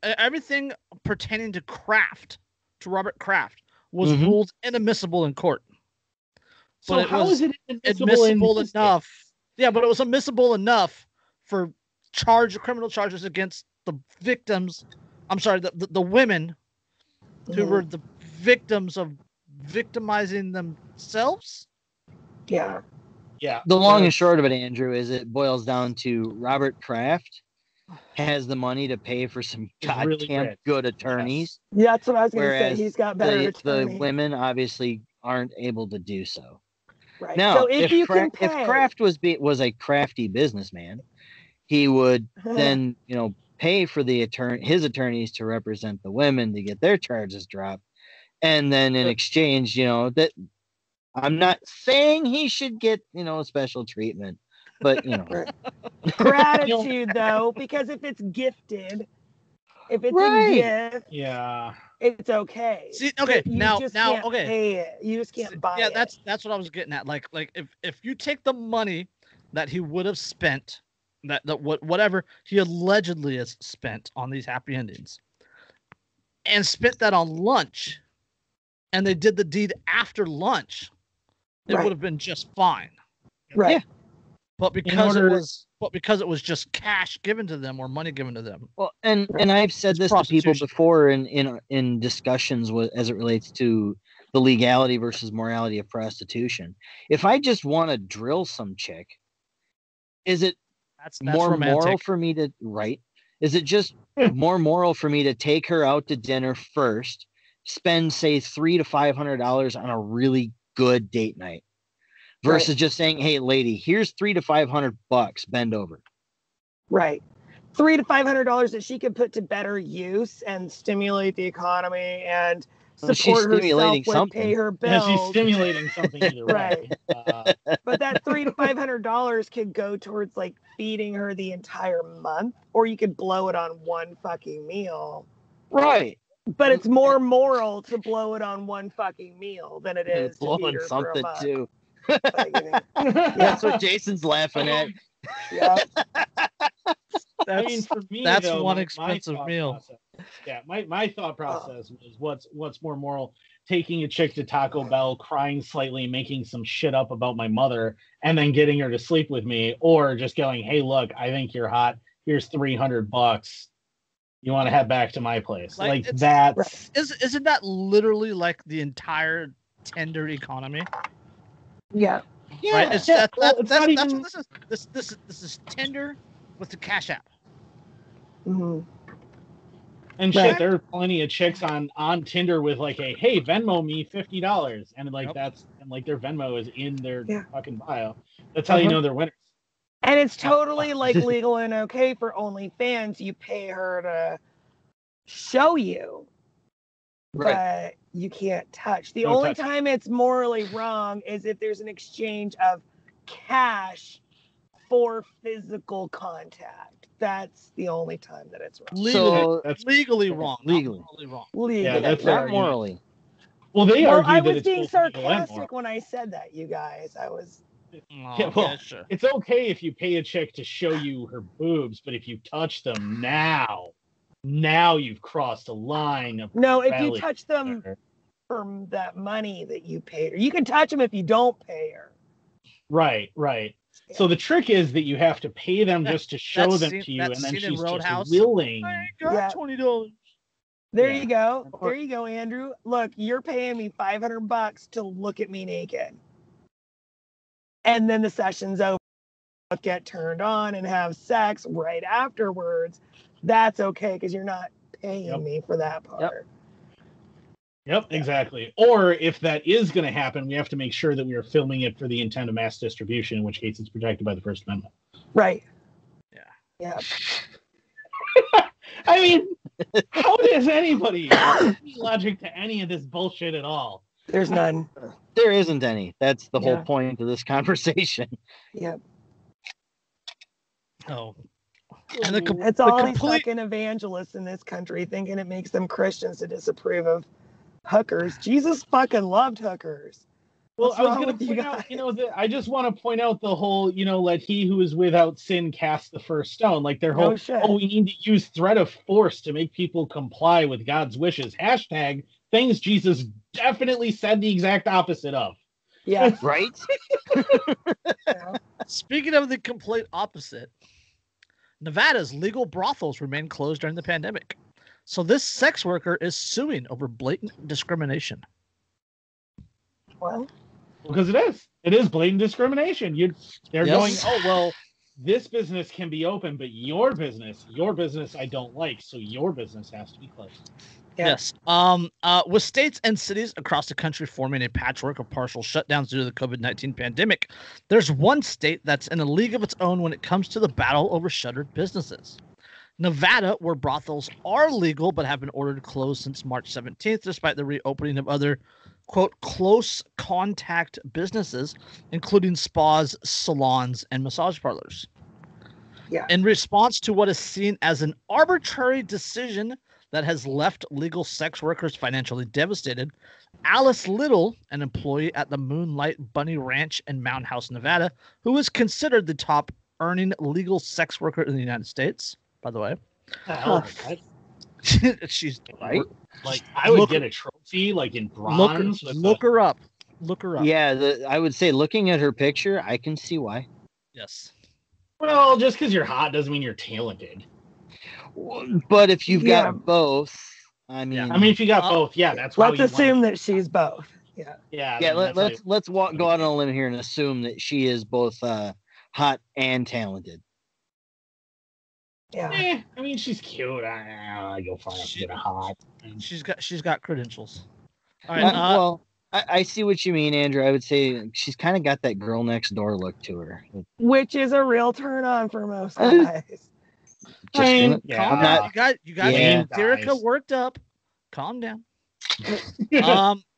everything pertaining to Kraft, to Robert Kraft, was ruled inadmissible in court. So how is it admissible enough? Yeah, but it was admissible enough for criminal charges against the victims. I'm sorry, the women who were the victims of victimizing themselves. Yeah. Yeah. The long and short of it, Andrew, is it boils down to Robert Kraft has the money to pay for some goddamn good attorneys. Yeah, that's what I was going to say. He's got better attorneys. The women obviously aren't able to do so. Right. Now, so if Kraft was a crafty businessman, he would then, pay for his attorneys to represent the women to get their charges dropped. And then in exchange, that I'm not saying he should get, special treatment, but, gratitude though, because if it's gifted, if it's a gift, it's okay. See, okay, now, can't okay, pay it. You just can't buy it. Yeah, that's what I was getting at. Like if you take the money that he would have spent, whatever he allegedly has spent on these happy endings, and spent that on lunch, and they did the deed after lunch, it would have been just fine. Right. Yeah. But because it was just cash given to them or money given to them. Well, and I've said this to people before in discussions as it relates to the legality versus morality of prostitution. If I just want to drill some chick, is it that's more romantic. moral for me to Is it just more moral for me to take her out to dinner first, spend say $300 to $500 on a really good date night? Versus just saying, "Hey, lady, here's $300 to $500. Bend over." Right, $300 to $500 that she could put to better use and stimulate the economy and support herself with pay her bills. Yeah, she's stimulating something either way. But that $300 to $500 could go towards like feeding her the entire month, or you could blow it on one fucking meal. Right. But it's more moral to blow it on one fucking meal than it is to feed her for a month. Too. That's what Jason's laughing at. Yeah. For me, that's though, one expensive meal. My thought process was what's more moral: taking a chick to Taco Bell, crying slightly, making some shit up about my mother, and then getting her to sleep with me, or just going, "Hey, look, I think you're hot. Here's $300. You want to head back to my place?" Like that. Isn't that literally like the entire Tinder economy? Yeah. Right. That's what this is. This is Tinder with the Cash App. Mm-hmm. And shit, there are plenty of chicks on Tinder with like a "Hey, Venmo me $50," and like their Venmo is in their fucking bio. That's how you know they're winners. And it's totally like legal and okay for OnlyFans. You pay her to show you. But you can't touch. The only time it's morally wrong is if there's an exchange of cash for physical contact. That's the only time that it's wrong. That's legally wrong. Legally wrong. Legally. Yeah, that's not morally. Well, I was being sarcastic when I said that, you guys. I was. Sure. It's okay if you pay a chick to show you her boobs, but if you touch them now you've crossed a line of if you touch them for that money that you paid her. You can touch them if you don't pay her. Right. Yeah. So the trick is that you have to pay them just to show them to you, and then she's just willing. I got $20. There you go. There you go, Andrew. Look, you're paying me $500 to look at me naked. And then the session's over. Get turned on and have sex right afterwards. That's okay because you're not paying me for that part. Yep, exactly. Or if that is going to happen, we have to make sure that we are filming it for the intent of mass distribution, in which case it's protected by the First Amendment. Right. Yeah. I mean, how does anybody have any logic to any of this bullshit at all? There's none. There isn't any. That's the whole point of this conversation. Yep. Oh. And it's all these fucking evangelists in this country thinking it makes them Christians to disapprove of hookers. Jesus fucking loved hookers. Well, I was going to point out, I just want to point out the whole, let he who is without sin cast the first stone. Like their whole, we need to use threat of force to make people comply with God's wishes. # things Jesus definitely said the exact opposite of. Yeah. Right? Speaking of the complete opposite, Nevada's legal brothels remain closed during the pandemic. So this sex worker is suing over blatant discrimination. Well, because it is blatant discrimination. They're going, this business can be open, but your business I don't like, so your business has to be closed. Yeah. Yes. With states and cities across the country forming a patchwork of partial shutdowns due to the COVID-19 pandemic, there's one state that's in a league of its own when it comes to the battle over shuttered businesses. Nevada, where brothels are legal but have been ordered closed since March 17th, despite the reopening of other, quote, close contact businesses, including spas, salons, and massage parlors. Yeah. In response to what is seen as an arbitrary decision that has left legal sex workers financially devastated, Alice Little, an employee at the Moonlight Bunny Ranch in Mound House, Nevada, who is considered the top earning legal sex worker in the United States, by the way. She's right. Like, I would get a trophy, like in bronze. Look her up. Look her up. Yeah, I would say looking at her picture, I can see why. Yes. Well, just because you're hot doesn't mean you're talented. But if you've got both, I mean, if you got both, that's why. Let's assume that she's both. Yeah. Yeah. Let's go out on a limb here and assume that she is both hot and talented. Yeah. I mean, she's cute. I go fine. She's hot. She's got credentials. All right. I see what you mean, Andrew. I would say she's kind of got that girl next door look to her, which is a real turn on for most guys. You got Derica worked up. Calm down.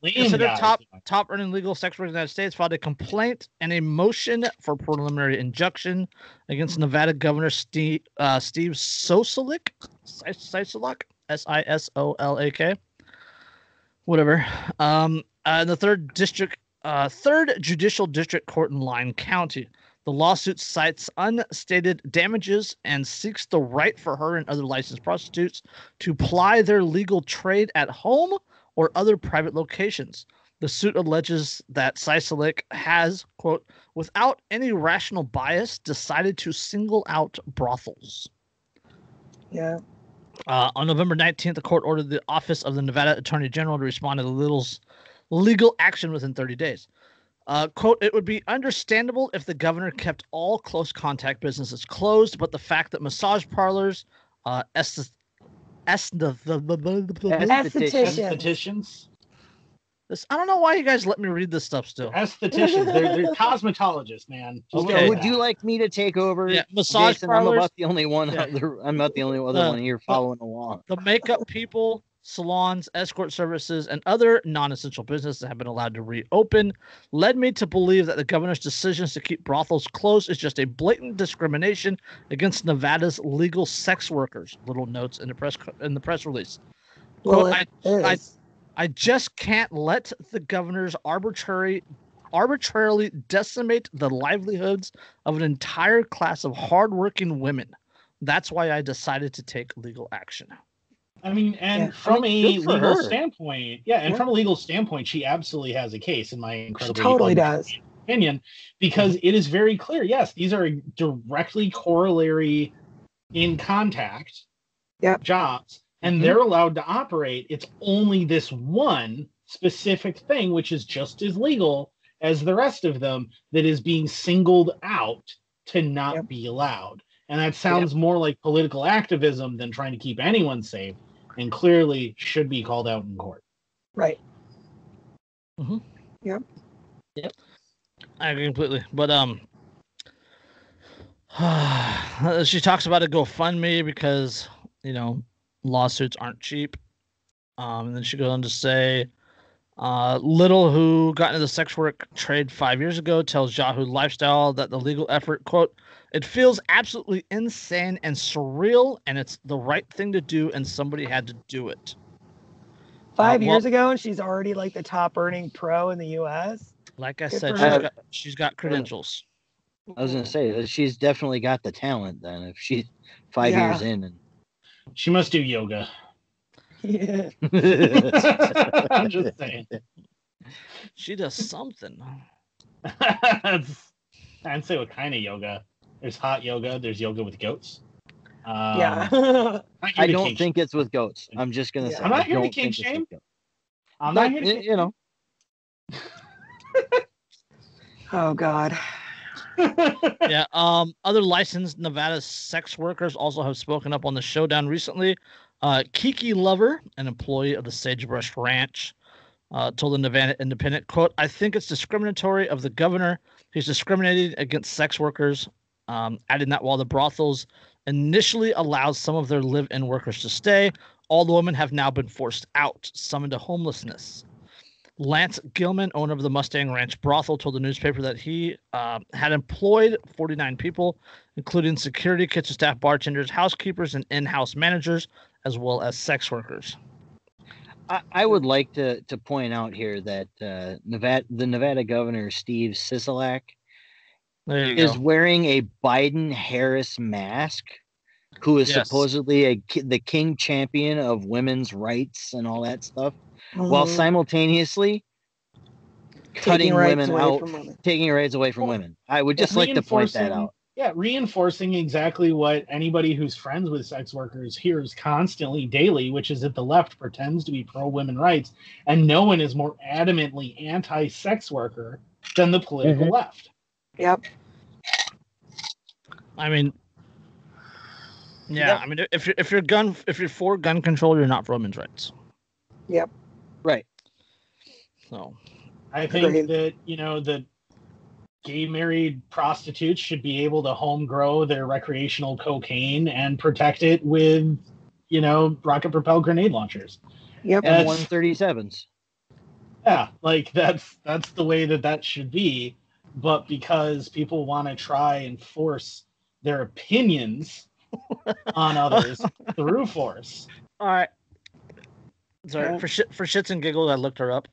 Considered top earning legal sex workers in the United States filed a complaint and a motion for preliminary injunction against Nevada Governor Steve Sisolak, Sisolak, whatever. The third judicial district court in Lyon County. The lawsuit cites unstated damages and seeks the right for her and other licensed prostitutes to ply their legal trade at home or other private locations. The suit alleges that Sisolak has, quote, without any rational bias, decided to single out brothels. Yeah. On November 19th, the court ordered the Office of the Nevada Attorney General to respond to the Little's legal action within 30 days. Quote, it would be understandable if the governor kept all close contact businesses closed, but the fact that massage parlors, estheticians. I don't know why you guys let me read this stuff still. Estheticians, they're cosmetologists, man. Okay. Would you like me to take over? Yeah, massage Jason, parlors. I'm about the only one. I'm not the only other one here following along. The makeup people, salons, escort services, and other non-essential businesses that have been allowed to reopen led me to believe that the governor's decisions to keep brothels closed is just a blatant discrimination against Nevada's legal sex workers. Little notes in the press release. Well, Quote, I just can't let the governors arbitrarily decimate the livelihoods of an entire class of hardworking women. That's why I decided to take legal action. I mean, from a legal standpoint, from a legal standpoint, she absolutely has a case in my incredibly totally does opinion, because it is very clear. Yes, these are directly corollary in contact jobs, and they're allowed to operate. It's only this one specific thing, which is just as legal as the rest of them, that is being singled out to not be allowed. And that sounds more like political activism than trying to keep anyone safe, and clearly should be called out in court. Right. Mm-hmm. Yep. I agree completely. But she talks about a GoFundMe because, lawsuits aren't cheap. And then she goes on to say, Little, who got into the sex work trade 5 years ago, tells Yahoo Lifestyle that the legal effort, quote, it feels absolutely insane and surreal, and it's the right thing to do, and somebody had to do it. 5 years ago, and she's already like the top earning pro in the U.S. Like I said, she's got credentials. I was going to say that she's definitely got the talent then, if she's 5 years in. And she must do yoga. Yeah. I'm just saying. She does something. I'd say what kind of yoga. There's hot yoga. There's yoga with goats. I don't think it's with goats. I'm just going to say. I'm not here to kink shame. I'm not here to you know. Oh, God. Yeah. Other licensed Nevada sex workers also have spoken up on the showdown recently. Kiki Lover, an employee of the Sagebrush Ranch, told the Nevada Independent, quote, "I think it's discriminatory of the governor. He's discriminating against sex workers," adding that while the brothels initially allowed some of their live-in workers to stay, all the women have now been forced out, some into homelessness. Lance Gilman, owner of the Mustang Ranch brothel, told the newspaper that he had employed 49 people, including security, kitchen staff, bartenders, housekeepers, and in-house managers, as well as sex workers. I would like to point out here that the Nevada governor, Steve Sisolak, is wearing a Biden-Harris mask, who is supposedly the king champion of women's rights and all that stuff, while simultaneously cutting women out, taking rights away from women. I would just like to point that out. Yeah, reinforcing exactly what anybody who's friends with sex workers hears constantly, daily, which is that the left pretends to be pro-women rights, and no one is more adamantly anti-sex worker than the political left. Yep. I mean, yeah. I mean, if you're for gun control, you're not for women's rights. Yep. Right. So, I think that the gay married prostitutes should be able to home grow their recreational cocaine and protect it with, rocket propelled grenade launchers. Yep. And 137s. Yeah, like that's the way that should be. But because people want to try and force their opinions on others through force. All right. Sorry, for shits and giggles, I looked her up.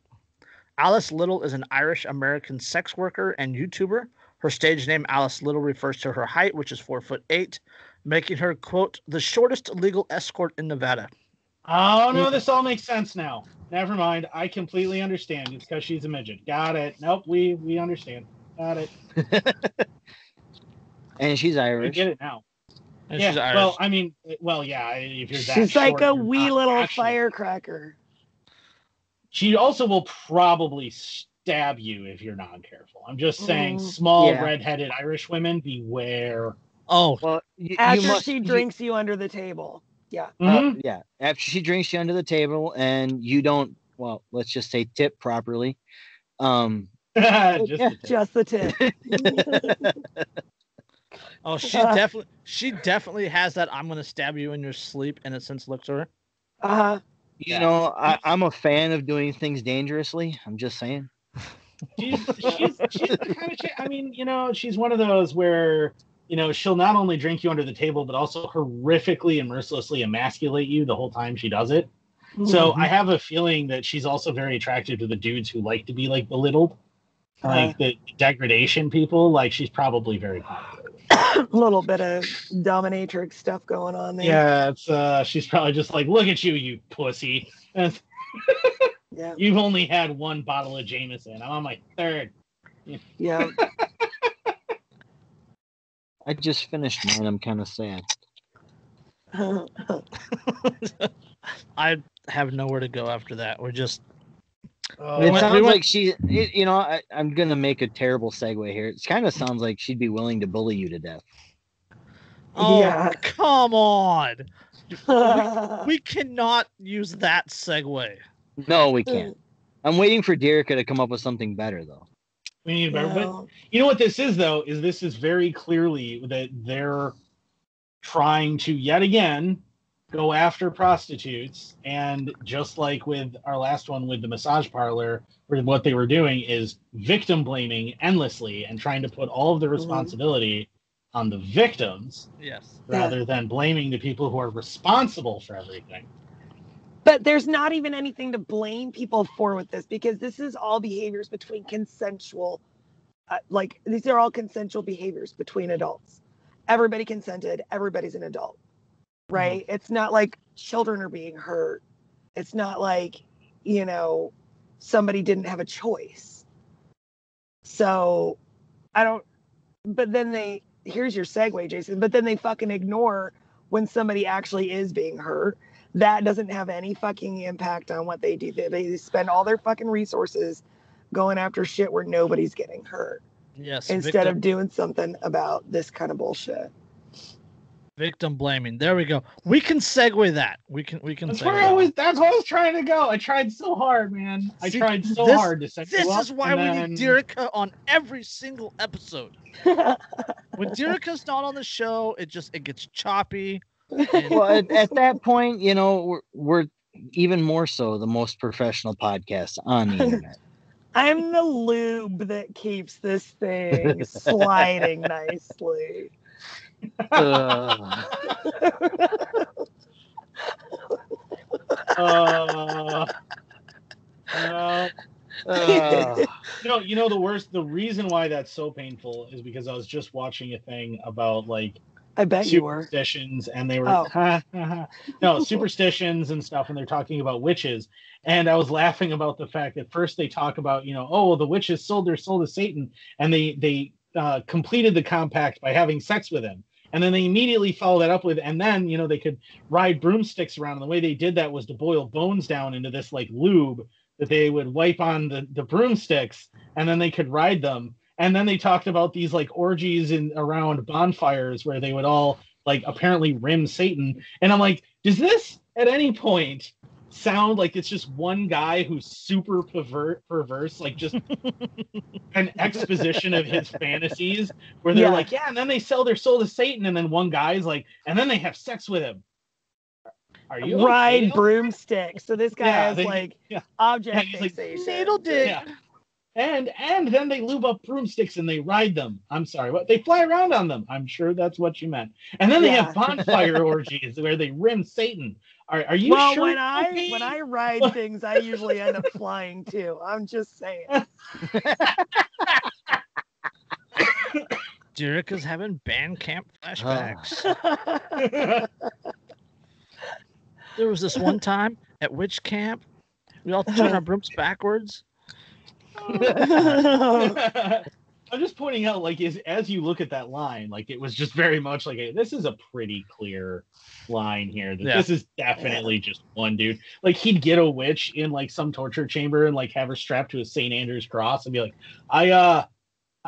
Alice Little is an Irish-American sex worker and YouTuber. Her stage name, Alice Little, refers to her height, which is 4'8", making her, quote, the shortest legal escort in Nevada. Oh, no, this all makes sense now. Never mind. I completely understand. It's because she's a midget. Got it. Nope, we understand. Got it. And she's Irish. I get it now. And yeah, she's Irish. well, I mean, yeah, if you're that she's short, like a wee little firecracker. She also will probably stab you if you're not careful. I'm just saying, small redheaded Irish women, beware. Oh, well, after she drinks you under the table. Yeah. Yeah. After she drinks you under the table and you don't, well, let's just say tip properly. Just the tip. Oh, she definitely has that "I'm gonna stab you in your sleep" innocence look to her. You know, I'm a fan of doing things dangerously. I'm just saying. She's the kind of chick. I mean, she's one of those where she'll not only drink you under the table, but also horrifically and mercilessly emasculate you the whole time she does it. Mm-hmm. So I have a feeling that she's also very attractive to the dudes who like to be like belittled, like the degradation people. Like she's probably very popular. A little bit of dominatrix stuff going on there. Yeah, it's she's probably just like, look at you, you pussy. Yeah. You've only had one bottle of Jameson. I'm on my third. Yeah. I just finished mine. I'm kind of sad. I have nowhere to go after that. We're just. It sounds like she, I'm going to make a terrible segue here. It kind of sounds like she'd be willing to bully you to death. Oh, yeah. Come on. we cannot use that segue. No, we can't. I'm waiting for Derica to come up with something better, though. We need better. But you know what this is, though, is this is very clearly that they're trying to, yet again, go after prostitutes, and just like with our last one with the massage parlor, where what they were doing is victim blaming endlessly and trying to put all of the responsibility on the victims, rather than blaming the people who are responsible for everything. But there's not even anything to blame people for with this, because this is all behaviors between consensual, these are all consensual behaviors between adults. Everybody consented. Everybody's an adult. Right? It's not like children are being hurt. It's not like, somebody didn't have a choice. So but then here's your segue, Jason, but then they fucking ignore when somebody actually is being hurt. That doesn't have any fucking impact on what they do. They spend all their fucking resources going after shit where nobody's getting hurt. Yes. Instead of doing something about this kind of bullshit. Victim blaming. There we go. We can segue that. We can. That's where I was. That's what I was trying to go. I tried so hard, man. I tried so hard to segue. This is why we need Dirica on every single episode. When Dirica's not on the show, it gets choppy. Well, at that point, you know, we're even more so the most professional podcast on the internet. I'm the lube that keeps this thing sliding nicely. You know the reason why that's so painful is because I was just watching a thing about like I bet you were superstitions, and they were no superstitions and stuff, and they're talking about witches, and I was laughing about the fact that first they talk about, you know, oh, the witches sold their soul to Satan, and they completed the compact by having sex with him. And then they immediately follow that up with, and then, you know, they could ride broomsticks around. And the way they did that was to boil bones down into this like lube that they would wipe on the broomsticks, and then they could ride them. And then they talked about these like orgies around bonfires where they would all like apparently rim Satan. And I'm like, does this at any point sound like it's just one guy who's super perverse, like just an exposition of his fantasies where they're like, yeah, and then they sell their soul to Satan, and then one guy's like, and then they have sex with him. Are you ride broomsticks? So this guy has object fixation. Needle dick. Yeah. And then they lube up broomsticks and they ride them. I'm sorry, what? They fly around on them. I'm sure that's what you meant. And then they have bonfire orgies where they rim Satan. Are you sure? Well, when I ride things, I usually end up flying too. I'm just saying. Dirica's having band camp flashbacks. There was this one time at witch camp, we all turned our brooms backwards. I'm just pointing out, like, as you look at that line, like, it was just very much like, this is a pretty clear line here. This is definitely just one dude. Like, he'd get a witch in, like, some torture chamber and, like, have her strapped to a St. Andrew's cross and be like, I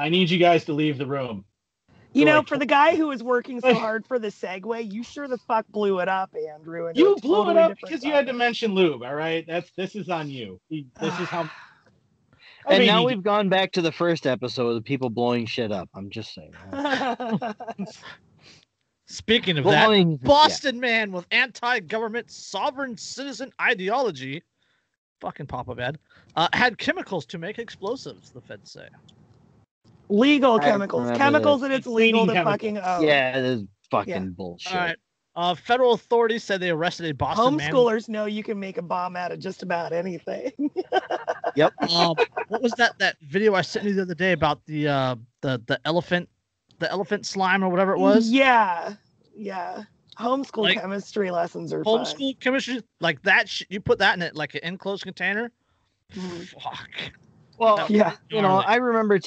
need you guys to leave the room. You know, for the guy who was working so hard for the segue, you sure the fuck blew it up, Andrew. You blew it up because you had to mention lube, all right? This is on you. This is how... And now we've gone back to the first episode of people blowing shit up. I'm just saying. Speaking of that, Boston man with anti-government sovereign citizen ideology, fucking Papa Bad, had chemicals to make explosives, the feds say. Legal chemicals. Chemicals that it's legal to fucking own. Yeah, this is fucking bullshit. All right. Federal authorities said they arrested a Boston man. Homeschoolers know you can make a bomb out of just about anything. Yep. What was that video I sent you the other day about the elephant slime or whatever it was? Yeah. Homeschool chemistry lessons are fun. Homeschool chemistry, like that. You put that in it like an enclosed container. Fuck. Well, yeah. You know, I remember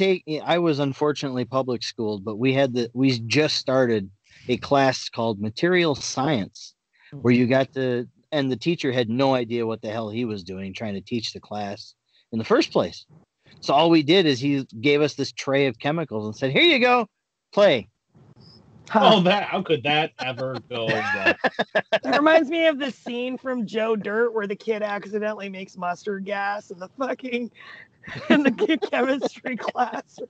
I was unfortunately public schooled, but we just started a class called material science, where you got to, and the teacher had no idea what the hell he was doing trying to teach the class in the first place. So all we did is he gave us this tray of chemicals and said, here you go, play. Oh, how could that ever go wrong? It reminds me of the scene from Joe Dirt where the kid accidentally makes mustard gas in the chemistry classroom.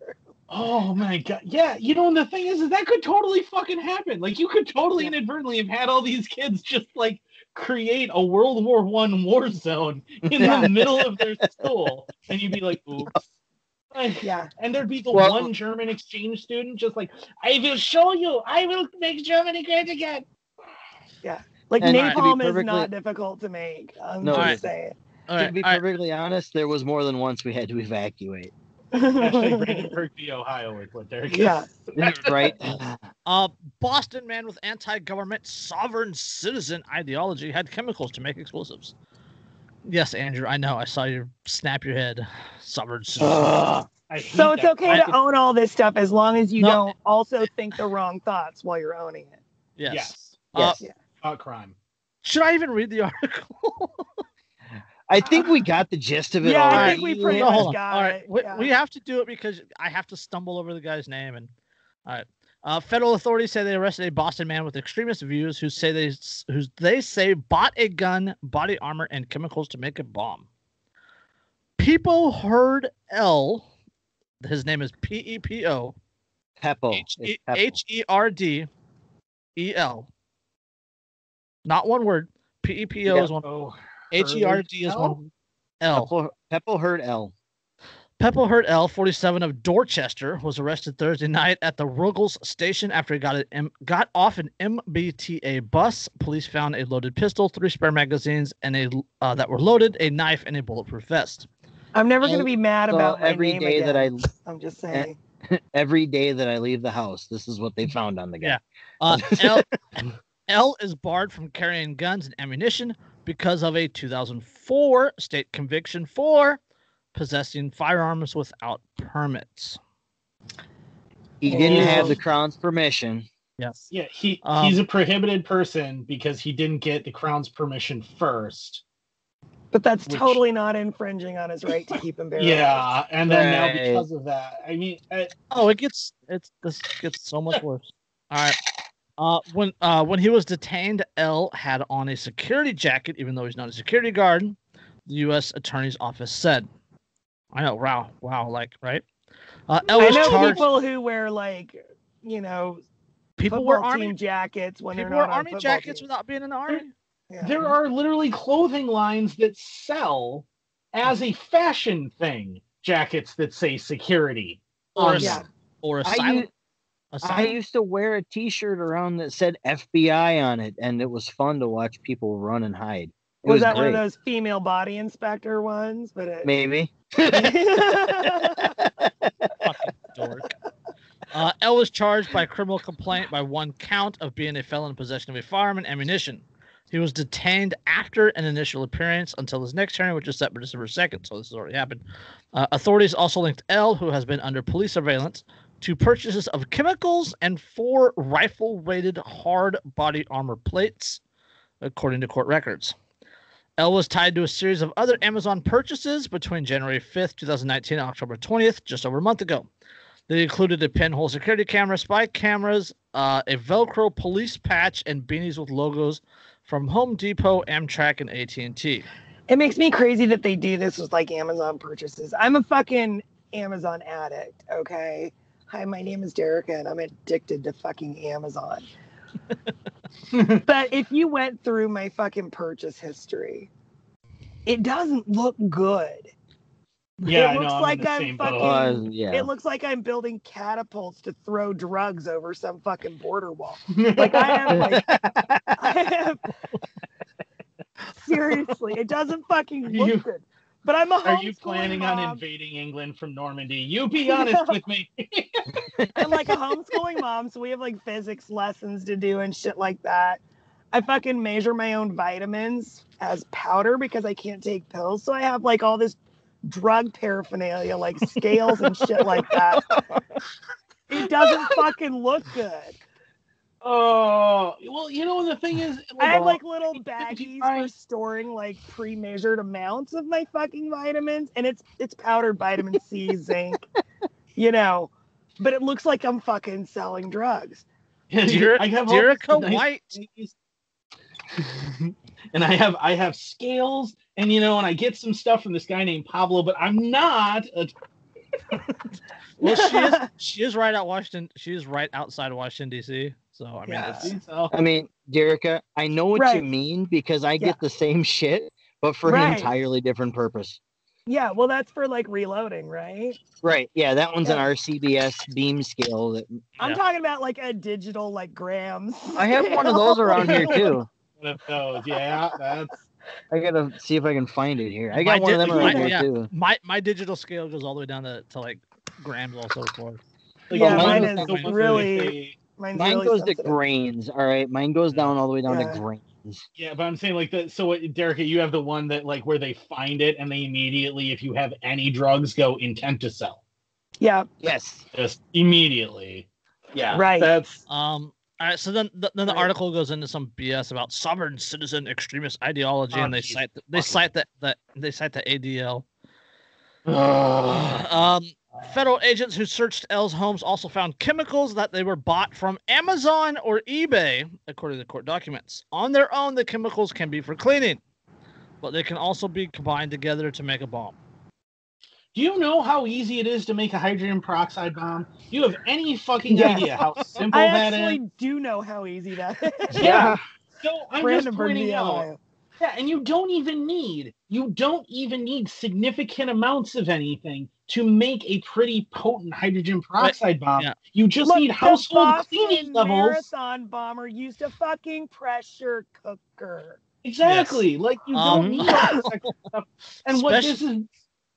Oh my god. Yeah, you know, and the thing is that could totally fucking happen. Like, you could totally inadvertently have had all these kids just like create a World War I war zone in the middle of their school, and you'd be like, oops. And there'd be the one German exchange student just like, I will show you, I will make Germany great again. Yeah. Like, napalm is not difficult to make. I'm just saying. To be perfectly honest, there was more than once we had to evacuate. Brandenburg, Ohio, is what they're right. Boston man with anti-government sovereign citizen ideology had chemicals to make explosives. Yes, Andrew, I know. I saw you snap your head. Sovereign citizen. So it's okay to own all this stuff as long as you don't also think the wrong thoughts while you're owning it. Yes. Crime. Should I even read the article? I think we got the gist of it. Yeah, already. I think we pretty much got all right. it. We have to do it because I have to stumble over the guy's name. And all right. Federal authorities say they arrested a Boston man with extremist views who they say bought a gun, body armor, and chemicals to make a bomb. People heard L. His name is P-E-P-O. Peppo. H-E-R-D-E-L. Not one word. P-E-P-O is one. H-E-R-D is one. L. Peppo heard L. Peppo Hurt L, 47 of Dorchester, was arrested Thursday night at the Ruggles station after he got off an MBTA bus. Police found a loaded pistol, 3 spare magazines, and that were loaded, a knife, and a bulletproof vest. I'm never going to be mad about my every name day again. that I'm just saying. Every day that I leave the house, this is what they found on the guy. Yeah. L is barred from carrying guns and ammunition because of a 2004 state conviction for possessing firearms without permits. He didn't have the Crown's permission. Yes. Yeah, he's a prohibited person because he didn't get the Crown's permission first. But that's totally not infringing on his right to keep him buried. Yeah, and then now because of that, I mean, this gets so much worse. All right. When he was detained, L had on a security jacket, even though he's not a security guard. The U.S. Attorney's Office said. I know, wow, like right. L was charged. People who wear people wear army army jackets when people they're wear not army jackets without being in the army. Yeah. There are literally clothing lines that sell as a fashion thing jackets that say security or asylum. I used to wear a T-shirt around that said FBI on it, and it was fun to watch people run and hide. Was that great. One of those female body inspector ones? But maybe. Fucking dork. L was charged by criminal complaint by 1 count of being a felon in possession of a firearm and ammunition. He was detained after an initial appearance until his next hearing, which is set for December 2nd. So this has already happened. Authorities also linked L, who has been under police surveillance, to purchases of chemicals and 4 rifle-rated hard body armor plates, according to court records. L was tied to a series of other Amazon purchases between January 5th, 2019 and October 20th, just over a month ago. They included a pinhole security camera, spy cameras, a Velcro police patch, and beanies with logos from Home Depot, Amtrak, and AT&T. It makes me crazy that they do this with Amazon purchases. I'm a fucking Amazon addict, okay? Hi, my name is Derica, and I'm addicted to fucking Amazon. But if you went through my fucking purchase history, it doesn't look good. Yeah, it looks like I'm fucking. Yeah. It looks like I'm building catapults to throw drugs over some fucking border wall. I have. Seriously, it doesn't fucking look good. But I'm a homeschooling Are you planning mom. on invading England from Normandy? You be honest with me. I'm like a homeschooling mom, so we have physics lessons to do and shit like that. I fucking measure my own vitamins as powder because I can't take pills. So I have all this drug paraphernalia, scales and shit like that. It doesn't fucking look good. Oh, well, the thing is, I have little baggies for storing pre-measured amounts of my fucking vitamins, and it's powdered vitamin C, zinc, but it looks like I'm fucking selling drugs. Derica White. And I have scales, and and I get some stuff from this guy named Pablo, but I'm not Well, she is right outside of Washington D.C. So I mean, Derica, I know what you mean because I get the same shit, but for an entirely different purpose. Yeah, well, that's for reloading, right? Right. Yeah, that one's an RCBS beam scale. I'm talking about a digital grams. I have one of those around here too. One of those, yeah. That's. I gotta see if I can find it here. I got one of them around here too. My digital scale goes all the way down to grams, also for. Mine is really. Mine goes to grains. All right, mine goes down all the way down to grains. Yeah, but I'm saying so Derica, you have the one that where they find it and they immediately, if you have any drugs, go intent to sell. Yeah. Yes. Just immediately. Yeah. Right. That's All All right, so then the article goes into some BS about sovereign citizen extremist ideology, and they cite the ADL. Federal agents who searched L's homes also found chemicals that they were bought from Amazon or eBay, according to court documents. On their own, the chemicals can be for cleaning, but they can also be combined together to make a bomb. Do you know how easy it is to make a hydrogen peroxide bomb? Do you have any fucking idea how simple that is? I actually do know how easy that is. Yeah. So I'm just pointing out. Yeah, and you don't even need significant amounts of anything to make a pretty potent hydrogen peroxide bomb. Yeah. You just need household cleaning levels. Marathon bomber used a fucking pressure cooker. Exactly. Yes. Like you don't need all this extra stuff. And what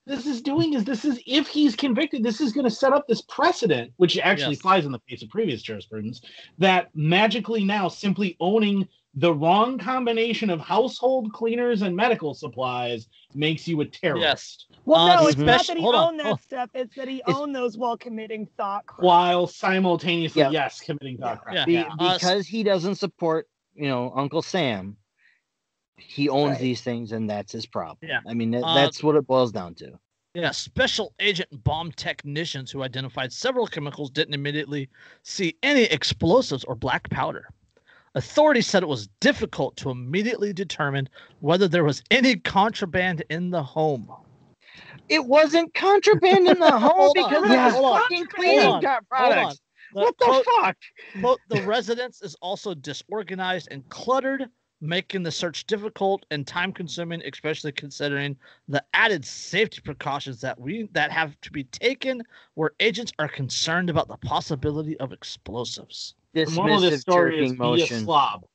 this is doing is if he's convicted, this is going to set up this precedent, which actually flies in the face of previous jurisprudence, that magically now simply owning the wrong combination of household cleaners and medical supplies makes you a terrorist. Yes. Well, no, it's not that he owned that stuff. It's that he owned those while committing thought crime. While simultaneously, committing thought crime. Because he doesn't support, Uncle Sam. He owns these things, and that's his problem. Yeah. I mean, that's what it boils down to. Yeah, special agent bomb technicians who identified several chemicals didn't immediately see any explosives or black powder. Authorities said it was difficult to immediately determine whether there was any contraband in the home. It wasn't contraband in the home because it was fucking cleaning products. What the fuck? Quote, the residence is also disorganized and cluttered, making the search difficult and time-consuming, especially considering the added safety precautions that have to be taken where agents are concerned about the possibility of explosives. The moral of the story is be a slob.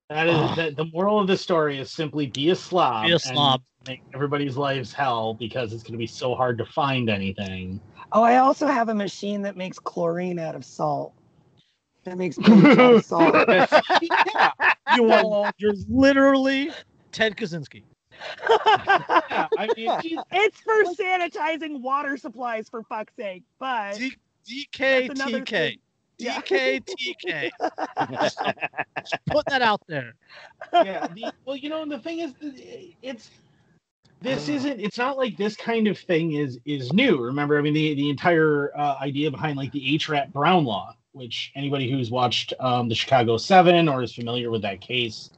That is the moral of the story is simply be a slob. Be a slob. And make everybody's lives hell because it's going to be so hard to find anything. Oh, I also have a machine that makes chlorine out of salt. That makes bleach out of salt. You're literally Ted Kaczynski. It's for sanitizing water supplies, for fuck's sake. But DKTK. DKTK. Just put that out there. Yeah. The thing is, it's not like this kind of thing is new. Remember, I mean, the entire idea behind like the HRAP Brown law, which anybody who's watched the Chicago 7 or is familiar with that case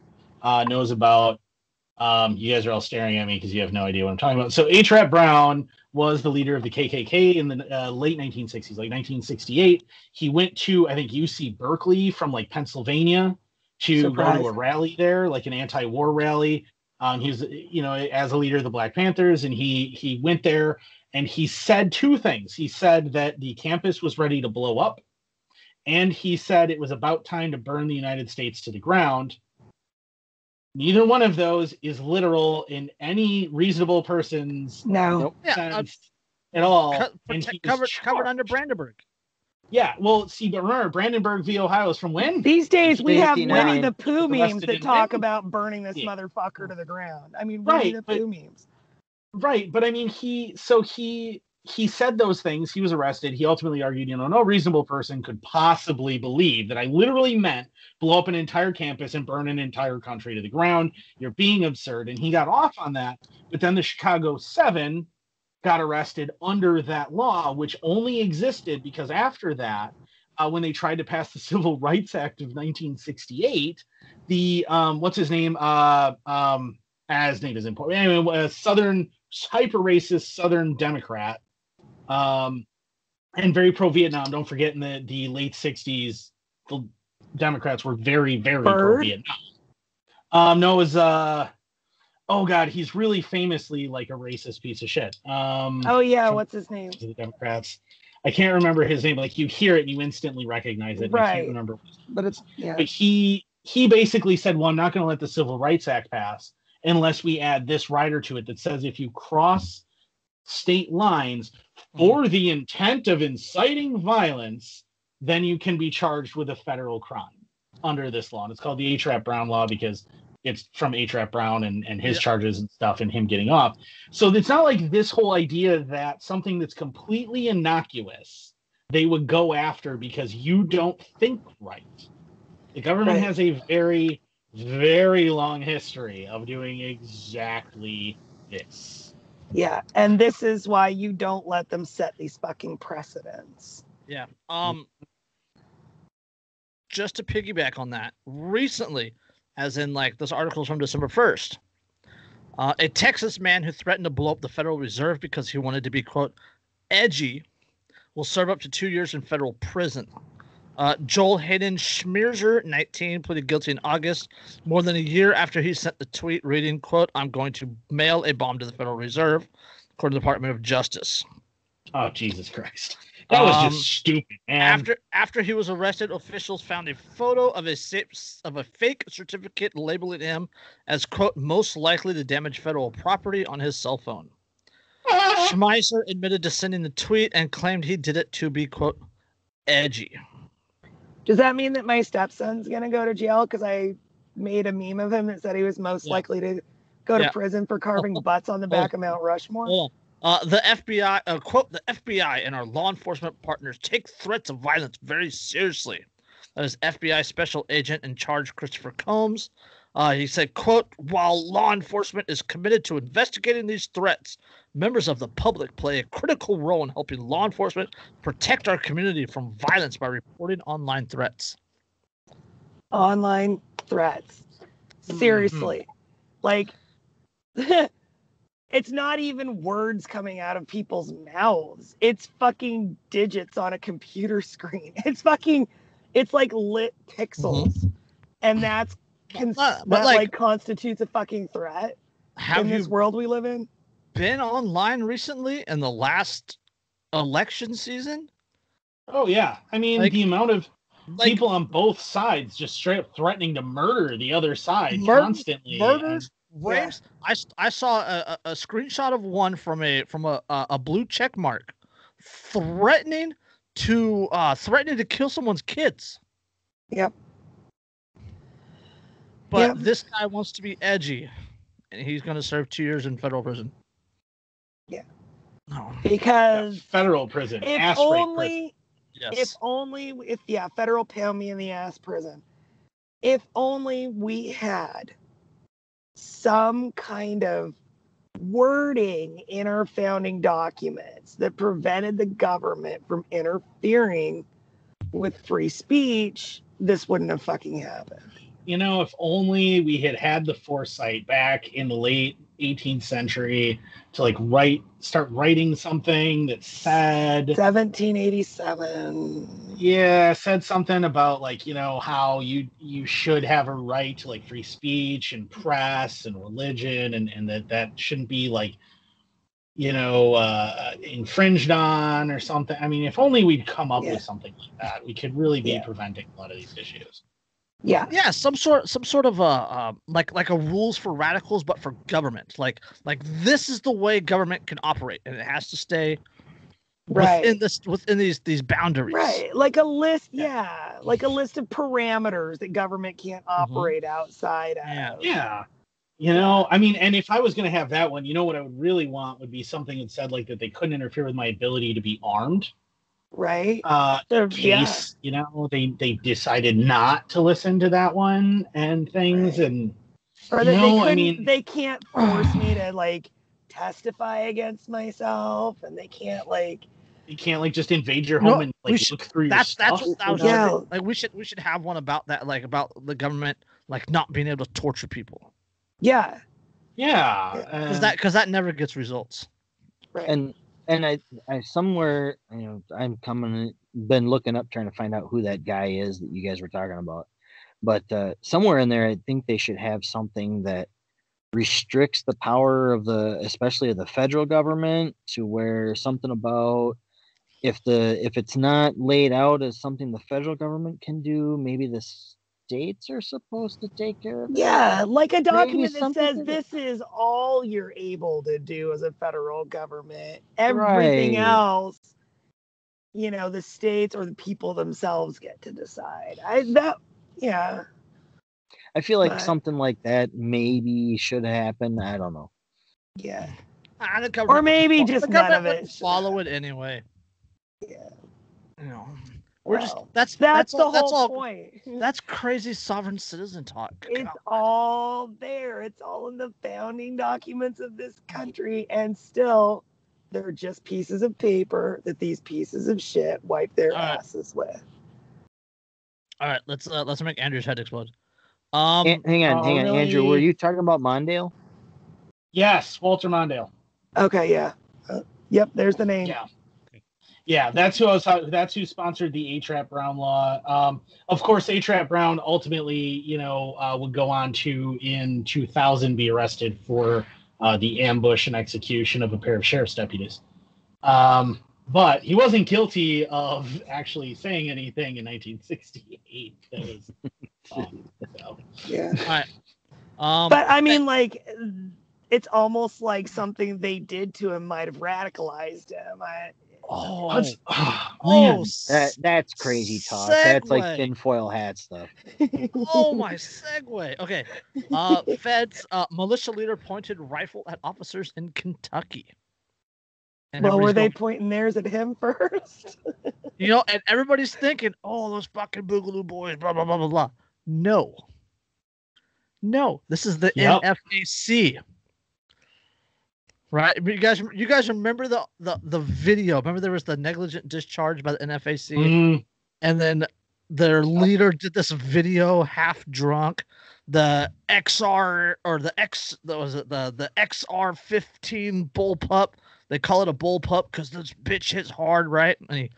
knows about. You guys are all staring at me because you have no idea what I'm talking about. So HRAP Brown was the leader of the KKK in the late 1960s, like 1968. He went to, I think, UC Berkeley from like Pennsylvania to go to a rally there, like an anti-war rally. He was, as a leader of the Black Panthers, and he went there and he said two things. He said that the campus was ready to blow up, and he said it was about time to burn the United States to the ground. Neither one of those is literal in any reasonable person's sense at all. Covered under Brandenburg. Yeah, well, see, but remember, Brandenburg v. Ohio is from when? These days we have Winnie the Pooh memes that talk about burning this motherfucker to the ground. I mean, Winnie the Pooh memes. Right, but I mean, he said those things. He was arrested. He ultimately argued, no reasonable person could possibly believe that I literally meant blow up an entire campus and burn an entire country to the ground. You're being absurd. And he got off on that. But then the Chicago 7 got arrested under that law, which only existed because after that, when they tried to pass the Civil Rights Act of 1968, the, what's his name? His name is important. Anyway, a hyper-racist Southern Democrat, and very pro-Vietnam. Don't forget, in the late 60s, the Democrats were very, very pro-Vietnam. No, it was, oh God, he's really famously like a racist piece of shit. What's his name? The Democrats. I can't remember his name. Like you hear it and you instantly recognize it. Right. I can't remember. But it's But he basically said, well, I'm not going to let the Civil Rights Act pass unless we add this rider to it that says if you cross state lines for the intent of inciting violence, then you can be charged with a federal crime under this law. And it's called the HRAP Brown law because it's from HRAP Brown and his charges and stuff and him getting off. So it's not like this whole idea that something that's completely innocuous they would go after because you don't think right. The government has a very, very long history of doing exactly this. Yeah, and this is why you don't let them set these fucking precedents. Yeah. Just to piggyback on that, recently, as in like this article is from December 1st, a Texas man who threatened to blow up the Federal Reserve because he wanted to be, quote, edgy, will serve up to 2 years in federal prison. Joel Hayden Schmearzer, 19, pleaded guilty in August, more than a year after he sent the tweet reading, quote, I'm going to mail a bomb to the Federal Reserve, according to the Department of Justice. Oh, Jesus Christ. That was just stupid, man. After he was arrested, officials found a photo of a fake certificate labeling him as, quote, most likely to damage federal property on his cell phone. Schmeisser admitted to sending the tweet and claimed he did it to be, quote, edgy. Does that mean that my stepson's going to go to jail because I made a meme of him that said he was most likely to go to prison for carving butts on the back of Mount Rushmore? The FBI, quote, the FBI and our law enforcement partners take threats of violence very seriously. That is FBI Special Agent in Charge Christopher Combs. He said, quote, while law enforcement is committed to investigating these threats, members of the public play a critical role in helping law enforcement protect our community from violence by reporting online threats. Online threats. Seriously. Like, it's not even words coming out of people's mouths. It's fucking digits on a computer screen. It's like lit pixels. And that's constitutes a fucking threat in this world we live in. Been online recently in the last election season? Oh yeah, I mean the amount of people on both sides just straight up threatening to murder the other side constantly. Murders, rapes. Yeah. I saw a screenshot of one from a blue check mark threatening to kill someone's kids. Yep. But this guy wants to be edgy, and he's going to serve 2 years in federal prison. Yeah. No. Because federal prison. If federal pound me in the ass prison. If only we had some kind of wording in our founding documents that prevented the government from interfering with free speech, this wouldn't have fucking happened. You know, if only we had the foresight back in the late 18th century to start writing something that said 1787. Yeah, said something about how you should have a right to free speech and press and religion and that shouldn't be infringed on or something. I mean, if only we'd come up with something like that, we could really be preventing a lot of these issues. Yeah, some sort of like a rules for radicals, but for government. Like this is the way government can operate, and it has to stay within these boundaries. Right, like a list. Yeah, like a list of parameters that government can't operate outside of. Yeah. I mean, and if I was going to have that one, what I would really want would be something that said that they couldn't interfere with my ability to be armed. Right. In case, they decided not to listen to that one and things and they can't force me to testify against myself, and they can't just invade your home and look through your stuff. That's what I was saying. We should have one about that, about the government not being able to torture people. Yeah. Yeah. Because that never gets results. Right. And I somewhere, I'm been looking up trying to find out who that guy is that you guys were talking about. But somewhere in there, I think they should have something that restricts the power especially of the federal government, to where something about if it's not laid out as something the federal government can do, maybe the states are supposed to take care of it. Yeah, like a document that says this is all you're able to do as a federal government. Everything else, the states or the people themselves get to decide. I feel like something like that maybe should happen. I don't know. Yeah. Or maybe just none of it. Follow it anyway. Yeah. We're just that's the whole point. That's crazy sovereign citizen talk. It's all there. It's all in the founding documents of this country, and still, they're just pieces of paper that these pieces of shit wipe their asses with. All right, let's make Andrew's head explode. Hang on, really... Andrew. Were you talking about Mondale? Yes, Walter Mondale. Okay, yeah. Yep, there's the name. Yeah, that's who I was talking. That's who sponsored the A-Trap Brown law. Of course, A-Trap Brown ultimately, would go on to in 2000 be arrested for the ambush and execution of a pair of sheriff's deputies. But he wasn't guilty of actually saying anything in 1968. That was so. Yeah. All right. But I mean, like, it's almost like something they did to him might have radicalized him. That's crazy talk. Segue. That's like tinfoil hat stuff. Oh, my segue. Okay. Feds militia leader pointed rifle at officers in Kentucky. And were they pointing theirs at him first? And everybody's thinking, oh, those fucking Boogaloo boys, blah, blah, blah, blah, blah. No, this is the NFAC. Right? You guys remember the video? Remember there was the negligent discharge by the NFAC? And then their leader did this video half drunk. The XR or the XR-15 bullpup. They call it a bullpup because this bitch hits hard, right? And he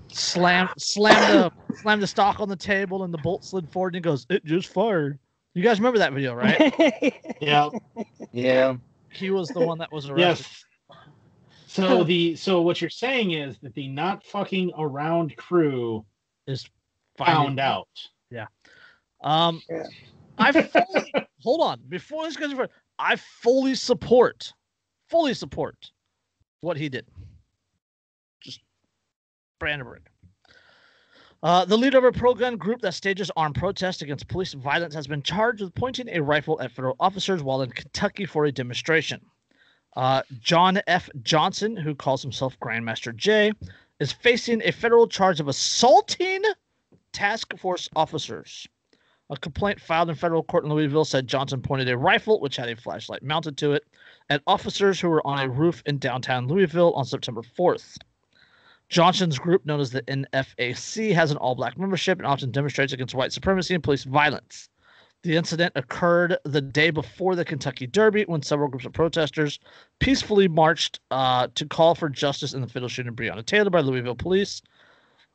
slammed the stock on the table, and the bolt slid forward, and he goes, "It just fired." You guys remember that video, right? Yeah. He was the one that was arrested. Yes. So what you're saying is that the not fucking around crew is found out. Yeah. I fully hold on before this goes further. I fully support what he did. Just Brandenburg. The leader of a pro-gun group that stages armed protests against police violence has been charged with pointing a rifle at federal officers while in Kentucky for a demonstration. John F. Johnson, who calls himself Grandmaster J, is facing a federal charge of assaulting task force officers. A complaint filed in federal court in Louisville said Johnson pointed a rifle, which had a flashlight mounted to it, at officers who were on a roof in downtown Louisville on September 4th. Johnson's group, known as the NFAC, has an all-black membership and often demonstrates against white supremacy and police violence. The incident occurred the day before the Kentucky Derby when several groups of protesters peacefully marched to call for justice in the fatal shooting of Breonna Taylor by Louisville police.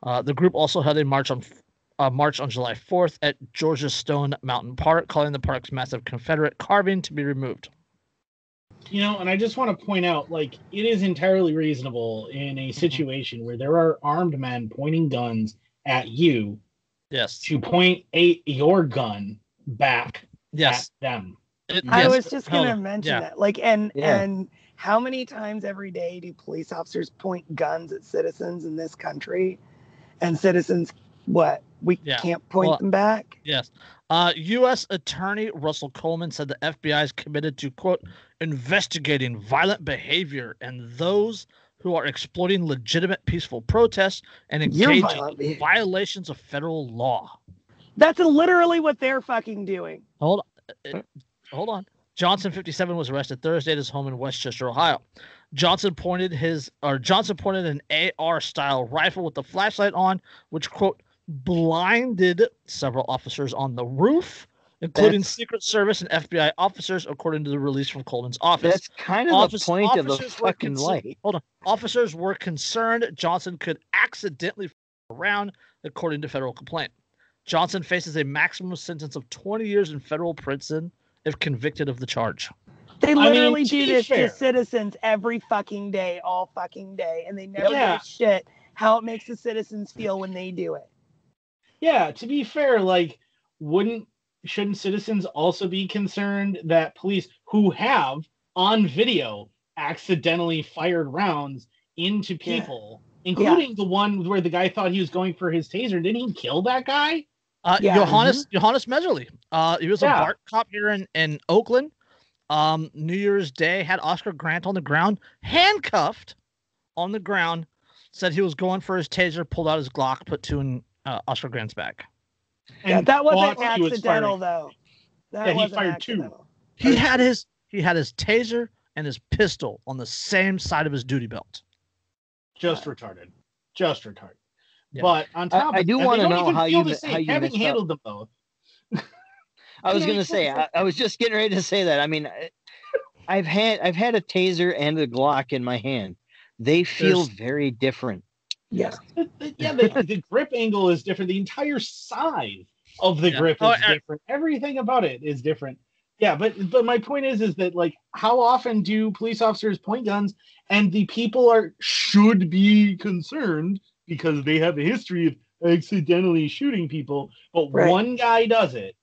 The group also had a march on July 4th at Georgia Stone Mountain Park, calling the park's massive Confederate carving to be removed. And I just want to point out, like, it is entirely reasonable in a situation where there are armed men pointing guns at you, to point your gun back at them. I was just going to mention that. Like, and how many times every day do police officers point guns at citizens in this country? And citizens, we can't point them back? Yes. U.S. Attorney Russell Coleman said the FBI is committed to, quote, investigating violent behavior and those who are exploiting legitimate peaceful protests and engaging in violations of federal law. That's literally what they're fucking doing. Hold on. Johnson, 57, was arrested Thursday at his home in Westchester, Ohio. Johnson pointed an AR-style rifle with the flashlight on, which, quote, blinded several officers on the roof, including Secret Service and FBI officers, according to the release from Coleman's office. That's kind of the point of the fucking light. Hold on. Officers were concerned Johnson could accidentally fire around, according to federal complaint. Johnson faces a maximum sentence of 20 years in federal prison if convicted of the charge. They literally do this to citizens every fucking day, all fucking day, and they never give a shit how it makes the citizens feel when they do it. Yeah, to be fair, like, shouldn't citizens also be concerned that police who have on video accidentally fired rounds into people, including the one where the guy thought he was going for his taser? Didn't he kill that guy? Johannes Mezgerly. He was a BART cop here in Oakland. New Year's Day had Oscar Grant on the ground, handcuffed on the ground, said he was going for his taser, pulled out his Glock, put 2 in Oscar Grant's back. Yeah, that wasn't accidental though. That he wasn't fired accidental. 2. He had his taser and his pistol on the same side of his duty belt. Just retarded. Yeah. But on top, I do want to know how you having handled them both. I was going to say, I was just getting ready to say that. I mean, I've had a taser and a Glock in my hand. They feel very different. Yeah. The grip angle is different. The entire size of the grip is different. Everything about it is different. Yeah, but my point is that, like, how often do police officers point guns, and the people should be concerned because they have a history of accidentally shooting people, but one guy does it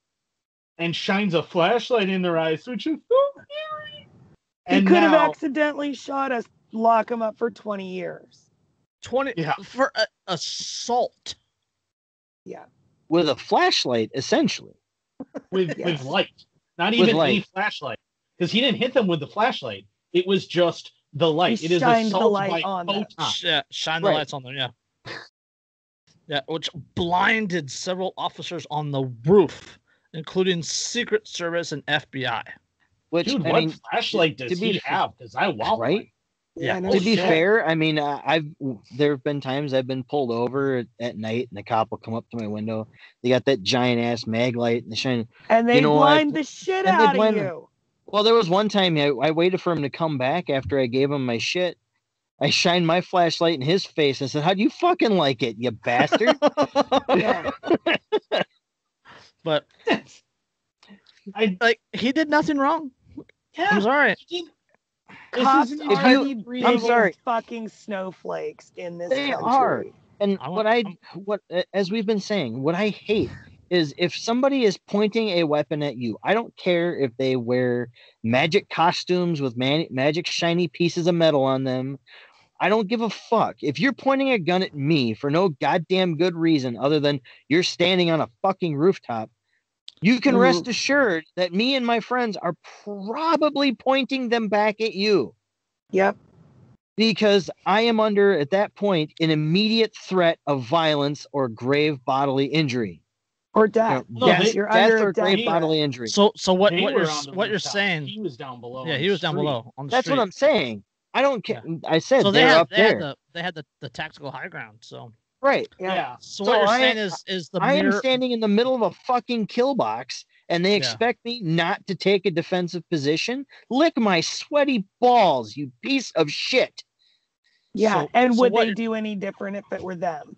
and shines a flashlight in their eyes, which is so scary. He could have accidentally shot us, lock him up for 20 years. 20 for assault. Yeah. With a flashlight, essentially. With light. Not even any flashlight. Because he didn't hit them with the flashlight. It was just the light. It is assault by photon. Yeah, shine the lights on them, yeah. Yeah, which blinded several officers on the roof, including Secret Service and FBI. Which, dude, what flashlight does he have? Because I want one. Yeah. To be fair, I mean, there have been times I've been pulled over at night, and the cop will come up to my window. They got that giant ass mag light, and they shine. And they blind the shit out of you. Well, there was one time I waited for him to come back after I gave him my shit. I shined my flashlight in his face and said, "How do you fucking like it, you bastard?" But he did nothing wrong. Yeah, I'm sorry. Cops are the biggest fucking snowflakes in this country. They are. And what as we've been saying, what I hate is if somebody is pointing a weapon at you. I don't care if they wear magic costumes with magic shiny pieces of metal on them. I don't give a fuck. If you're pointing a gun at me for no goddamn good reason other than you're standing on a fucking rooftop, you can rest assured that me and my friends are probably pointing them back at you. Yep. Because I am under, at that point, an immediate threat of violence or grave bodily injury. Or death. You're under grave bodily injury. So what you're saying? He was down below. Yeah, he was down below on the That's street. what I'm saying. I don't care. Yeah. I said so they're up there. They had the tactical high ground. So right. Yeah. So what you're saying is the I am standing in the middle of a fucking kill box, and they expect me not to take a defensive position. Lick my sweaty balls, you piece of shit. Yeah, and would they do any different if it were them?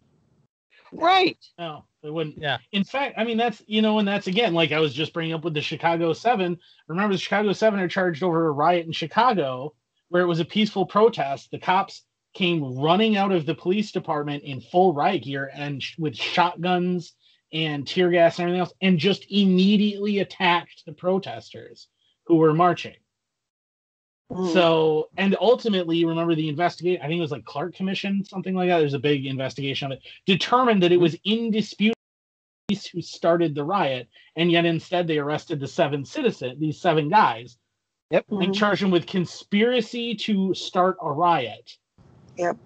Right. No, they wouldn't. Yeah. In fact, I mean, that's, and that's, again, like I was just bringing up with the Chicago 7. Remember, the Chicago 7 are charged over a riot in Chicago where it was a peaceful protest. The cops came running out of the police department in full riot gear and with shotguns and tear gas and everything else, and just immediately attacked the protesters who were marching. So, and ultimately, remember the investigation, I think it was like Clark Commission, something like that. There's a big investigation of it, determined that it was in dispute who started the riot, and yet instead they arrested these 7 guys. Yep. And charged them with conspiracy to start a riot. Yep.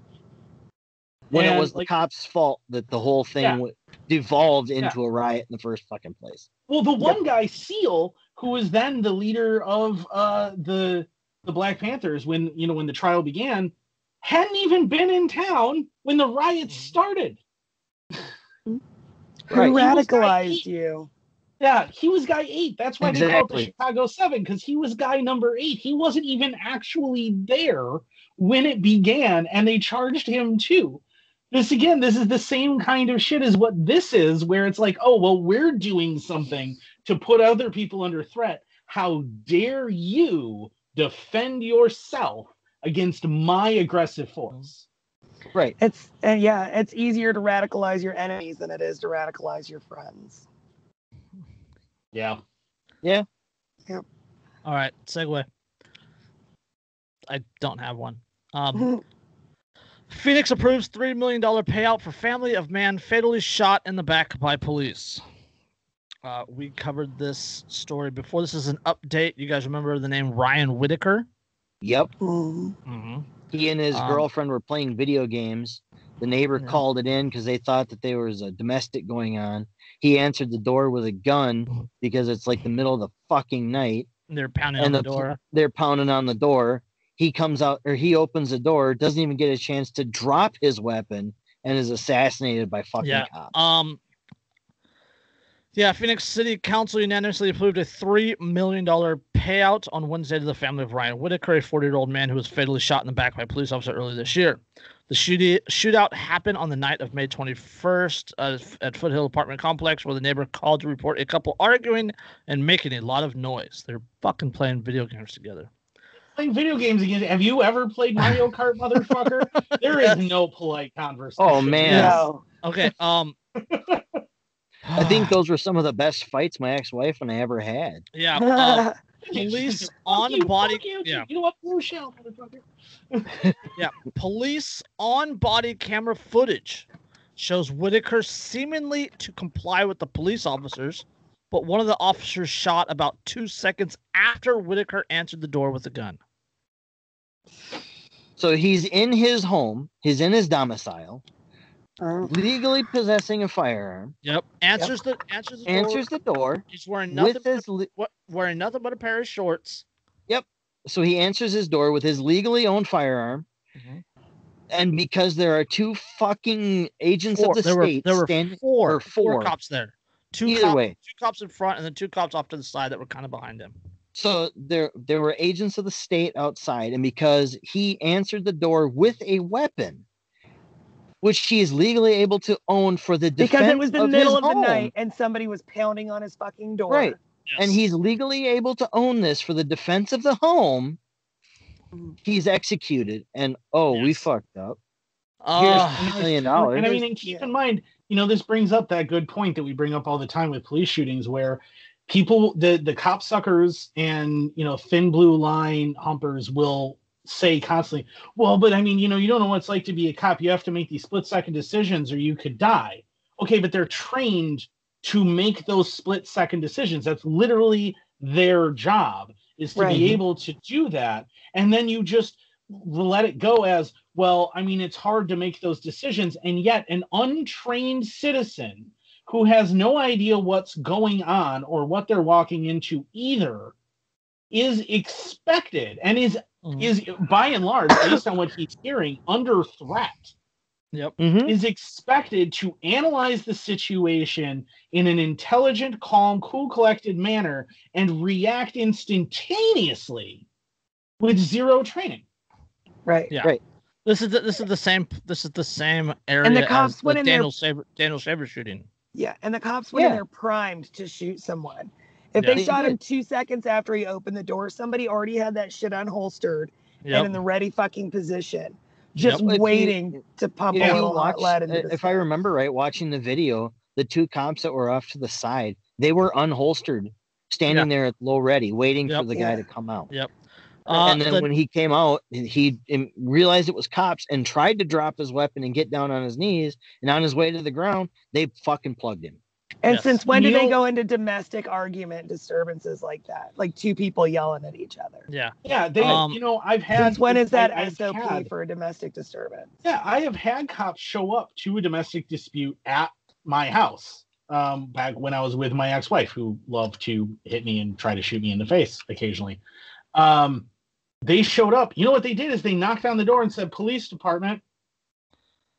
When it was the cops' fault that the whole thing devolved into a riot in the first fucking place. Well, the one guy, Seal, who was then the leader of the Black Panthers when the trial began, hadn't even been in town when the riots started. Who radicalized you? Yeah, he was guy 8. That's why they call it the Chicago 7, because he was guy number 8. He wasn't even actually there when it began, and they charged him too. This is the same kind of shit as what this is, where it's like, oh, well, we're doing something to put other people under threat. How dare you defend yourself against my aggressive force? Right. It's easier to radicalize your enemies than it is to radicalize your friends. Yeah. Yep. All right, segue. I don't have one. Phoenix approves $3 million payout for family of man fatally shot in the back by police. We covered this story before. This is an update. You guys remember the name Ryan Whitiker? Yep. Mm-hmm. He and his girlfriend were playing video games. The neighbor called it in because they thought that there was a domestic going on. He answered the door with a gun because it's like the middle of the fucking night. They're pounding on the door. They're pounding on the door. He comes out, or he opens the door, doesn't even get a chance to drop his weapon, and is assassinated by fucking cops. Phoenix City Council unanimously approved a $3 million payout on Wednesday to the family of Ryan Whitiker, a 40-year-old man who was fatally shot in the back by a police officer earlier this year. The shootout happened on the night of May 21st at Foothill Apartment Complex, where the neighbor called to report a couple arguing and making a lot of noise. They're fucking playing video games together. Playing video games again. Have you ever played Mario Kart, motherfucker? There is no polite conversation. Oh, man. No. Okay. I think those were some of the best fights my ex-wife and I ever had. Yeah. Police on body. Yeah. You know what? Blue shell, motherfucker. Yeah. Police on body camera footage shows Whitiker seemingly to comply with the police officers, but one of the officers shot about 2 seconds after Whitiker answered the door with a gun. So he's in his home. He's in his domicile. Legally possessing a firearm. Yep. Answers the door. He's wearing nothing but a pair of shorts. Yep. So he answers his door with his legally owned firearm. Mm-hmm. And because there are two fucking agents of the state, there were four cops there. Two cops in front and then two cops off to the side that were kind of behind him. So there were agents of the state outside, and because he answered the door with a weapon, which she is legally able to own for the defense because it was the middle of the home. night and somebody was pounding on his fucking door. Right. Yes. And he's legally able to own this for the defense of the home. He's executed, and we fucked up. Here's $1 million. And I mean, and keep in mind, this brings up that good point that we bring up all the time with police shootings, where people, the cop suckers and thin blue line humpers will say constantly, well, but I mean, you don't know what it's like to be a cop. You have to make these split-second decisions or you could die. Okay, but they're trained to make those split-second decisions. That's literally their job, is to be able to do that. And then you just let it go as, well, I mean, it's hard to make those decisions. And yet an untrained citizen who has no idea what's going on or what they're walking into either is expected and is by and large, based on what he's hearing, under threat. Yep. Mm-hmm. Is expected to analyze the situation in an intelligent, calm, cool, collected manner and react instantaneously with zero training. Right. Yeah. Right. This is the same area and the cops as the went in Daniel Shaver shooting. Yeah, and the cops went in there primed to shoot someone. If they shot him 2 seconds after he opened the door, somebody already had that shit unholstered and in the ready fucking position, just waiting to pump a little hot lead into the If I remember right, watching the video, the two cops that were off to the side, they were unholstered, standing there at low ready, waiting for the guy to come out. Yep. And then when he came out, he realized it was cops and tried to drop his weapon and get down on his knees. And on his way to the ground, they fucking plugged him. And since when did they go into domestic argument disturbances like that? Like two people yelling at each other? Yeah. Yeah. They, I've had. Since when is that SOP for a domestic disturbance? Yeah. I have had cops show up to a domestic dispute at my house back when I was with my ex-wife, who loved to hit me and try to shoot me in the face occasionally. They showed up. You know what they did is they knocked on the door and said, "Police department."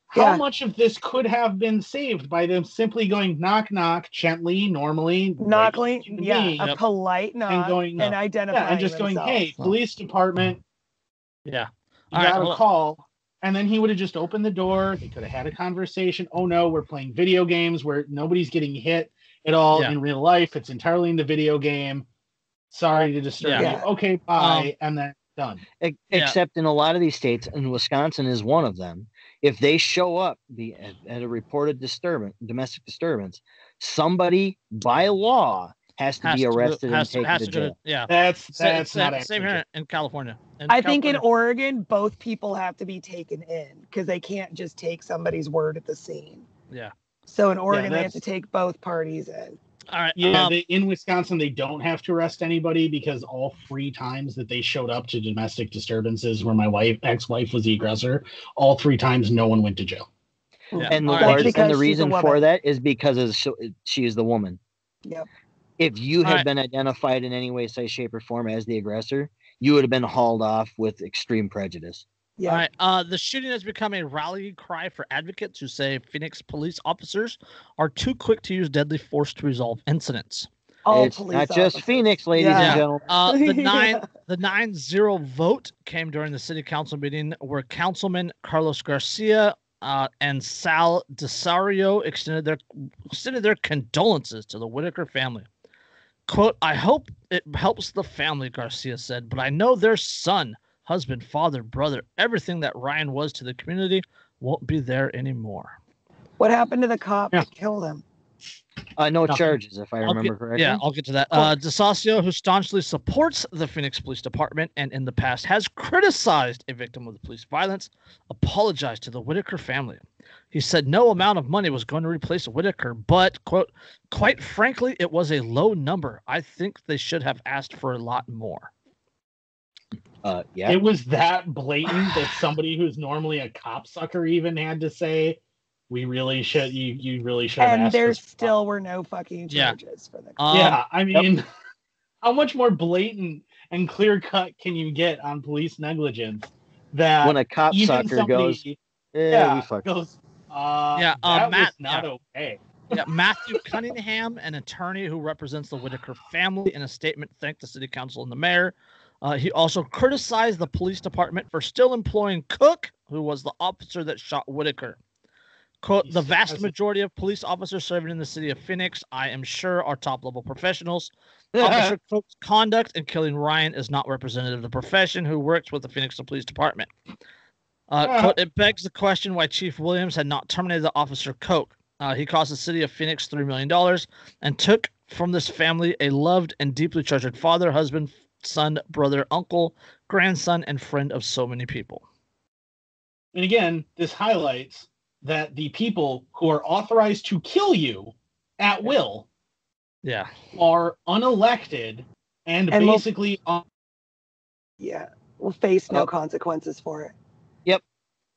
How much of this could have been saved by them simply going knock, knock, gently, normally, knocking, a polite knock, and going and identifying, and just going, "Hey, police department, you got a call." And then he would have just opened the door. They could have had a conversation. Oh no, we're playing video games where nobody's getting hit at all in real life. It's entirely in the video game. Sorry to disturb you. Okay, bye, and then done. Except in a lot of these states, and Wisconsin is one of them, if they show up at a reported domestic disturbance, somebody by law has to be arrested and taken to jail. That's not same here in California. I think in Oregon, both people have to be taken in because they can't just take somebody's word at the scene. Yeah. So in Oregon, they have to take both parties in. All right. Yeah, in Wisconsin, they don't have to arrest anybody because all 3 times that they showed up to domestic disturbances where my ex-wife was the aggressor, all 3 times no one went to jail. Yeah. And the reason for that is because she is the woman. Yep. If you had been identified in any way, size, shape, or form as the aggressor, you would have been hauled off with extreme prejudice. Yeah. All right. The shooting has become a rallying cry for advocates who say Phoenix police officers are too quick to use deadly force to resolve incidents. It's not just Phoenix, ladies and gentlemen. The 9-0 vote came during the city council meeting where Councilman Carlos Garcia and Sal DeSario extended their condolences to the Whitiker family. Quote, "I hope it helps the family," Garcia said, "but I know their son, husband, father, brother, everything that Ryan was to the community won't be there anymore." What happened to the cop that killed him? No charges, if I remember correctly. Yeah, I'll get to that. DeSasio, who staunchly supports the Phoenix Police Department and in the past has criticized a victim of the police violence, apologized to the Whitiker family. He said no amount of money was going to replace Whitiker, but, quote, "quite frankly, it was a low number. I think they should have asked for a lot more." It was that blatant that somebody who's normally a cop sucker even had to say, "We really should. You really should." And there still were no fucking charges for the cop. I mean, how much more blatant and clear cut can you get on police negligence? That when a cop sucker goes, that was not okay. Yeah, Matthew Cunningham, an attorney who represents the Whitiker family, in a statement thanked the city council and the mayor. He also criticized the police department for still employing Cook, who was the officer that shot Whitiker. Quote, "The vast majority of police officers serving in the city of Phoenix, I am sure, are top-level professionals. Officer Cook's conduct in killing Ryan is not representative of the profession who works with the Phoenix Police Department." Quote, "It begs the question why Chief Williams had not terminated the officer Cook. He cost the city of Phoenix $3 million and took from this family a loved and deeply treasured father, husband, son, brother, uncle, grandson, and friend of so many people." And again, this highlights that the people who are authorized to kill you at will are unelected and basically will face no consequences for it.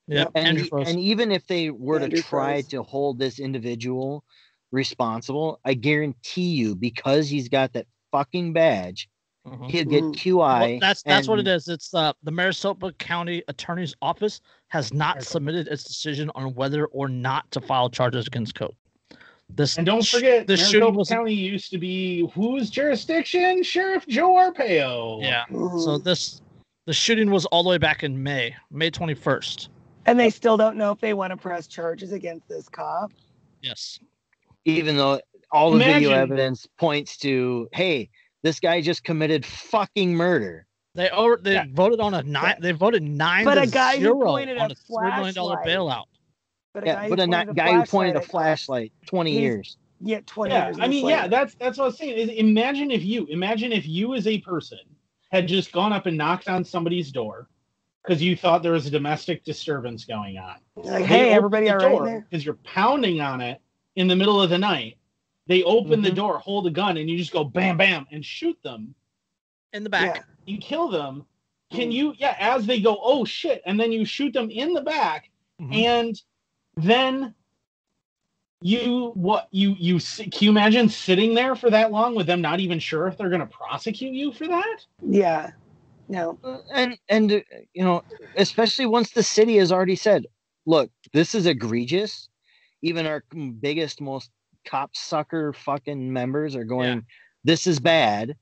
Yep. And even if they were to try to hold this individual responsible, I guarantee you, because he's got that fucking badge, he'll get QI. Well, that's what it is. It's the Maricopa County Attorney's Office has not submitted its decision on whether or not to file charges against Cook. And don't forget, Maricopa County used to be whose jurisdiction? Sheriff Joe Arpaio. Yeah. So the shooting was all the way back in May 21st. And they still don't know if they want to press charges against this cop. Yes. Even though all the video evidence points to, hey, this guy just committed fucking murder. They voted on a 9. They voted 9 but to a guy 0 who pointed on a $3 million bailout. But a guy who pointed a flashlight 20 years. Yeah, 20 years. I mean, that's what I was saying. Imagine if you as a person had just gone up and knocked on somebody's door because you thought there was a domestic disturbance going on. Like, hey, everybody all right there? Because you're pounding on it in the middle of the night. They open the door, hold a gun, and you just go bam, bam, and shoot them in the back. You kill them. Can you? Yeah, as they go, oh shit, and then you shoot them in the back, and then can you imagine sitting there for that long with them not even sure if they're going to prosecute you for that? Yeah. No. And especially once the city has already said, look, this is egregious. Even our biggest, most cop sucker fucking members are going, this is bad.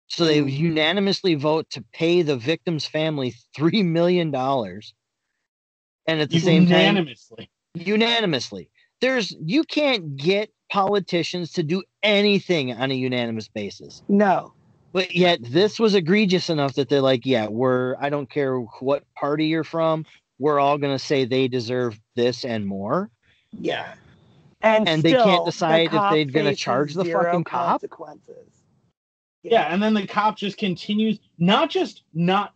So they unanimously vote to pay the victim's family $3 million. And at the same time, unanimously, you can't get politicians to do anything on a unanimous basis. No. But yet this was egregious enough that they're like, I don't care what party you're from. We're all going to say they deserve this and more. Yeah. And they can't decide if they're going to charge the fucking cop. Yeah, and then the cop just continues, not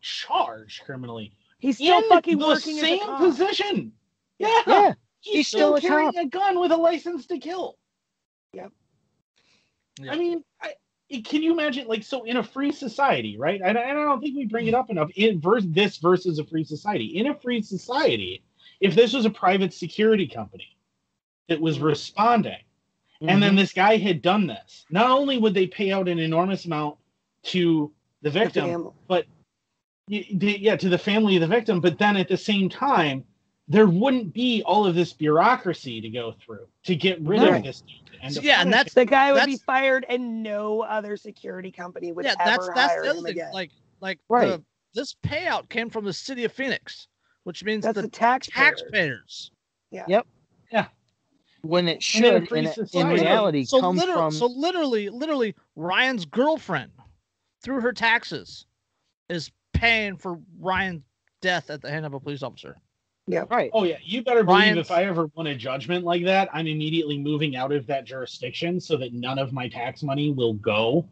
charged criminally. He's still fucking working in the same position. Yeah. He's still carrying a gun with a license to kill. Yep. I mean, can you imagine, like, so in a free society, right? And I don't think we bring it up enough. This versus a free society. In a free society, if this was a private security company that was responding, and then this guy had done this, not only would they pay out an enormous amount to the victim, but to the family of the victim, but then at the same time, there wouldn't be all of this bureaucracy to go through to get rid of this dude. And and that's the guy would be fired, and no other security company would ever hire him again. This payout came from the city of Phoenix, which means that's the taxpayers. Yeah. Yep. Yeah. When it should, in reality, come from. So literally, Ryan's girlfriend, through her taxes, is paying for Ryan's death at the hand of a police officer. Yeah. Right. Oh yeah. You better believe if I ever won a judgment like that, I'm immediately moving out of that jurisdiction so that none of my tax money will go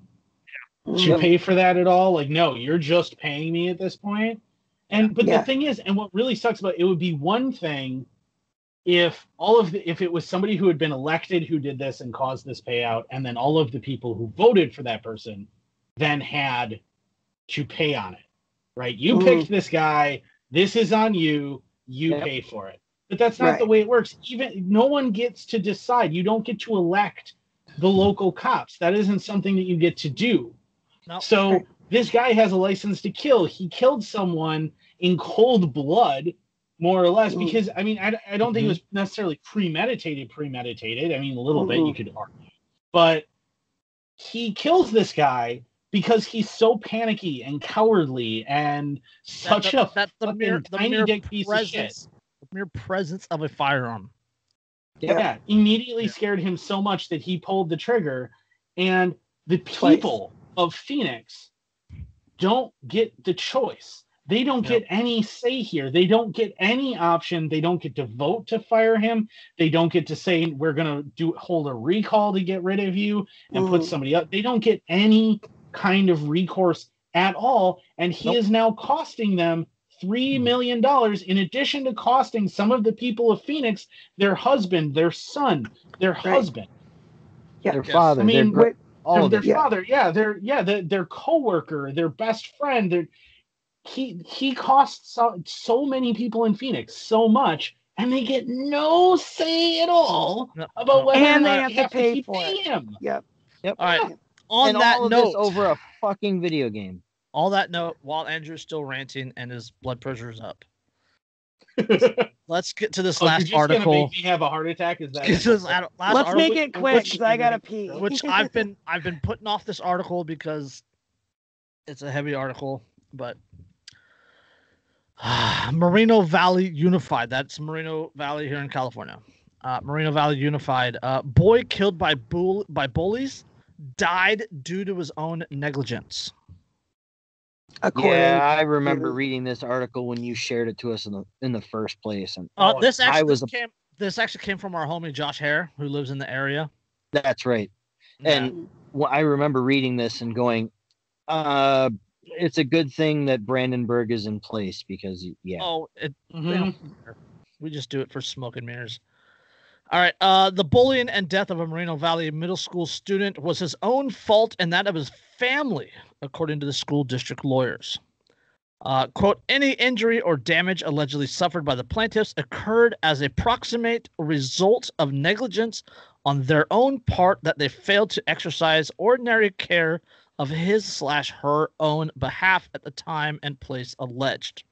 to pay for that at all. Like, no, you're just paying me at this point. But the thing is, and what really sucks about it would be one thing if if it was somebody who had been elected who did this and caused this payout, and then all of the people who voted for that person then had to pay on it. Right? You picked this guy. This is on you. You pay for it. But that's not the way it works. Even no one gets to decide. You don't get to elect the local cops. That isn't something that you get to do. Nope. So this guy has a license to kill. He killed someone in cold blood, more or less, because I mean, I don't think it was necessarily premeditated. I mean, a little bit you could argue. But he kills this guy because he's so panicky and cowardly and such a tiny dick piece of shit. The mere presence of a firearm. Yeah, immediately scared him so much that he pulled the trigger. And the people of Phoenix don't get the choice. They don't get any say here. They don't get any option. They don't get to vote to fire him. They don't get to say, we're going to hold a recall to get rid of you and put somebody up. They don't get any kind of recourse at all, and he is now costing them $3 million in addition to costing some of the people of Phoenix their husband, their son, their husband, their father. I mean, their father, their coworker, their best friend. He costs so many people in Phoenix so much, and they get no say at all about whether or not they have to pay for him. Yep. All right. On that note, over a fucking video game. On that note, while Andrew's still ranting and his blood pressure is up, let's get to this last article. Make me have a heart attack? Is that? Let's make it quick because I gotta pee. Which I've been putting off this article because it's a heavy article, but Moreno Valley Unified. That's Moreno Valley here in California. Moreno Valley Unified. Boy killed by bullies died due to his own negligence. I remember reading this article when you shared it to us in the first place. And this actually came from our homie Josh Hare, who lives in the area. That's right. Yeah. And I remember reading this and going, it's a good thing that Brandenburg is in place because we just do it for smoke and mirrors. All right. The bullying and death of a Moreno Valley middle school student was his own fault and that of his family, according to the school district lawyers. Quote, any injury or damage allegedly suffered by the plaintiffs occurred as a proximate result of negligence on their own part that they failed to exercise ordinary care of his/her own behalf at the time and place alleged.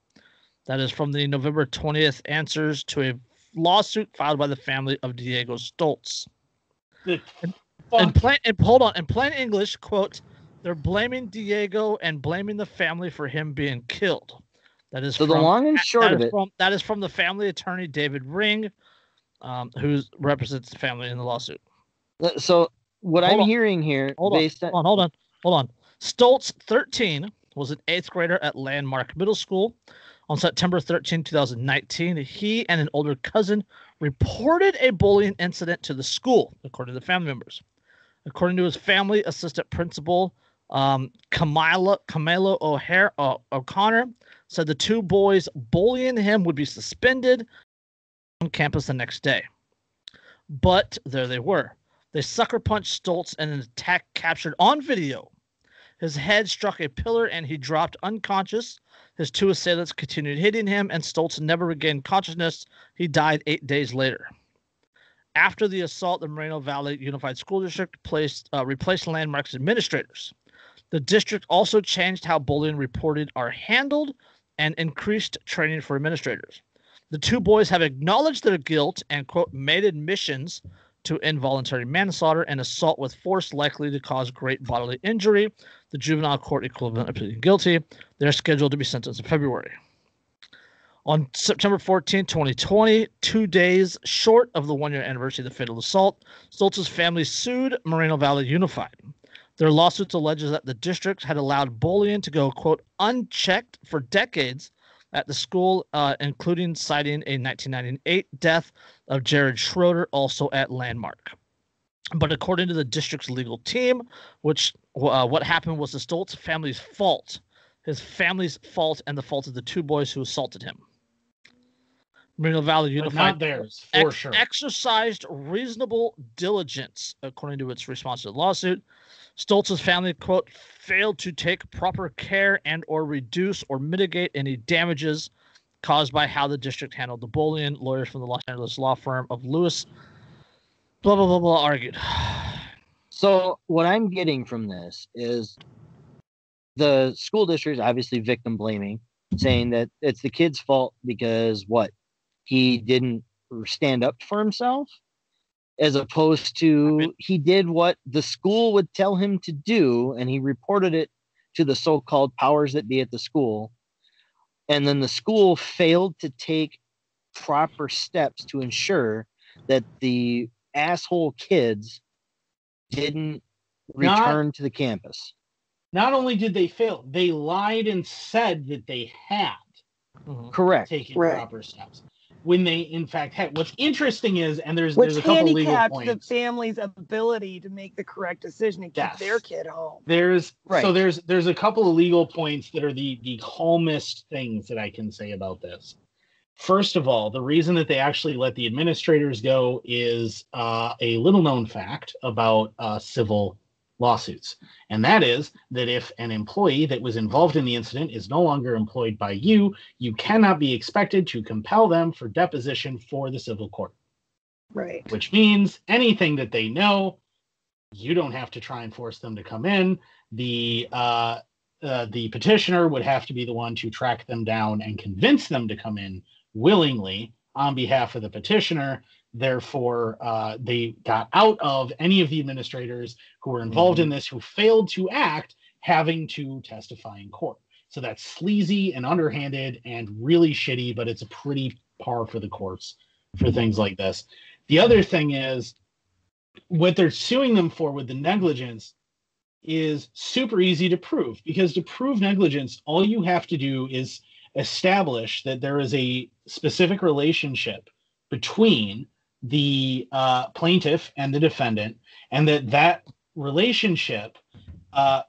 That is from the November 20th answers to a lawsuit filed by the family of Diego Stoltz. In plain English, quote, they're blaming Diego and blaming the family for him being killed. That is the long and short of it. That is from the family attorney David Ring, who represents the family in the lawsuit. So what I'm hearing here, hold on. Stoltz, 13, was an 8th grader at Landmark Middle School. On September 13, 2019, he and an older cousin reported a bullying incident to the school, according to the family members. According to his family assistant principal, Camilo O'Connor, said the two boys bullying him would be suspended on campus the next day. But there they were. They sucker punched Stoltz in an attack captured on video. His head struck a pillar and he dropped unconscious. His two assailants continued hitting him, and Stoltz never regained consciousness. He died 8 days later. After the assault, the Moreno Valley Unified School District replaced Landmark's administrators. The district also changed how bullying reported are handled and increased training for administrators. The two boys have acknowledged their guilt and, quote, made admissions to involuntary manslaughter and assault with force likely to cause great bodily injury. The juvenile court equivalent of pleading guilty. They're scheduled to be sentenced in February. On September 14, 2020, 2 days short of the one-year anniversary of the fatal assault, Stoltz's family sued Moreno Valley Unified. Their lawsuits alleges that the district had allowed bullying to go, quote, unchecked for decades at the school, including citing a 1998 death of Jared Schroeder, also at Landmark. But according to the district's legal team, what happened was the Stoltz family's fault. His family's fault and the fault of the two boys who assaulted him. Moreno Valley Unified not theirs, for sure. Exercised reasonable diligence, according to its response to the lawsuit. Stoltz's family, quote, failed to take proper care and or reduce or mitigate any damages caused by how the district handled the bullying. Lawyers from the Los Angeles law firm of Lewis, blah, blah, blah, blah, argued. So what I'm getting from this is the school district is obviously victim blaming, saying that it's the kid's fault because what? He didn't stand up for himself, as opposed to he did what the school would tell him to do, and he reported it to the so-called powers that be at the school. And then the school failed to take proper steps to ensure that the asshole kids didn't return to the campus. Not only did they fail, they lied and said that they had correct taken proper steps when they in fact had. What's interesting is, and there's a couple legal points, the family's ability to make the correct decision and keep their kid home. There's a couple of legal points that are the calmest things that I can say about this. First of all, the reason that they actually let the administrators go is a little known fact about civil lawsuits. And that is that if an employee that was involved in the incident is no longer employed by you, you cannot be expected to compel them for deposition for the civil court. Right. Which means anything that they know, you don't have to try and force them to come in. The petitioner would have to be the one to track them down and convince them to come in willingly on behalf of the petitioner. Therefore, they got out of any of the administrators who were involved in this who failed to act having to testify in court. So that's sleazy and underhanded and really shitty, but it's a pretty par for the course for things like this. The other thing is what they're suing them for with the negligence is super easy to prove, because to prove negligence, all you have to do is establish that there is a specific relationship between the plaintiff and the defendant, and that relationship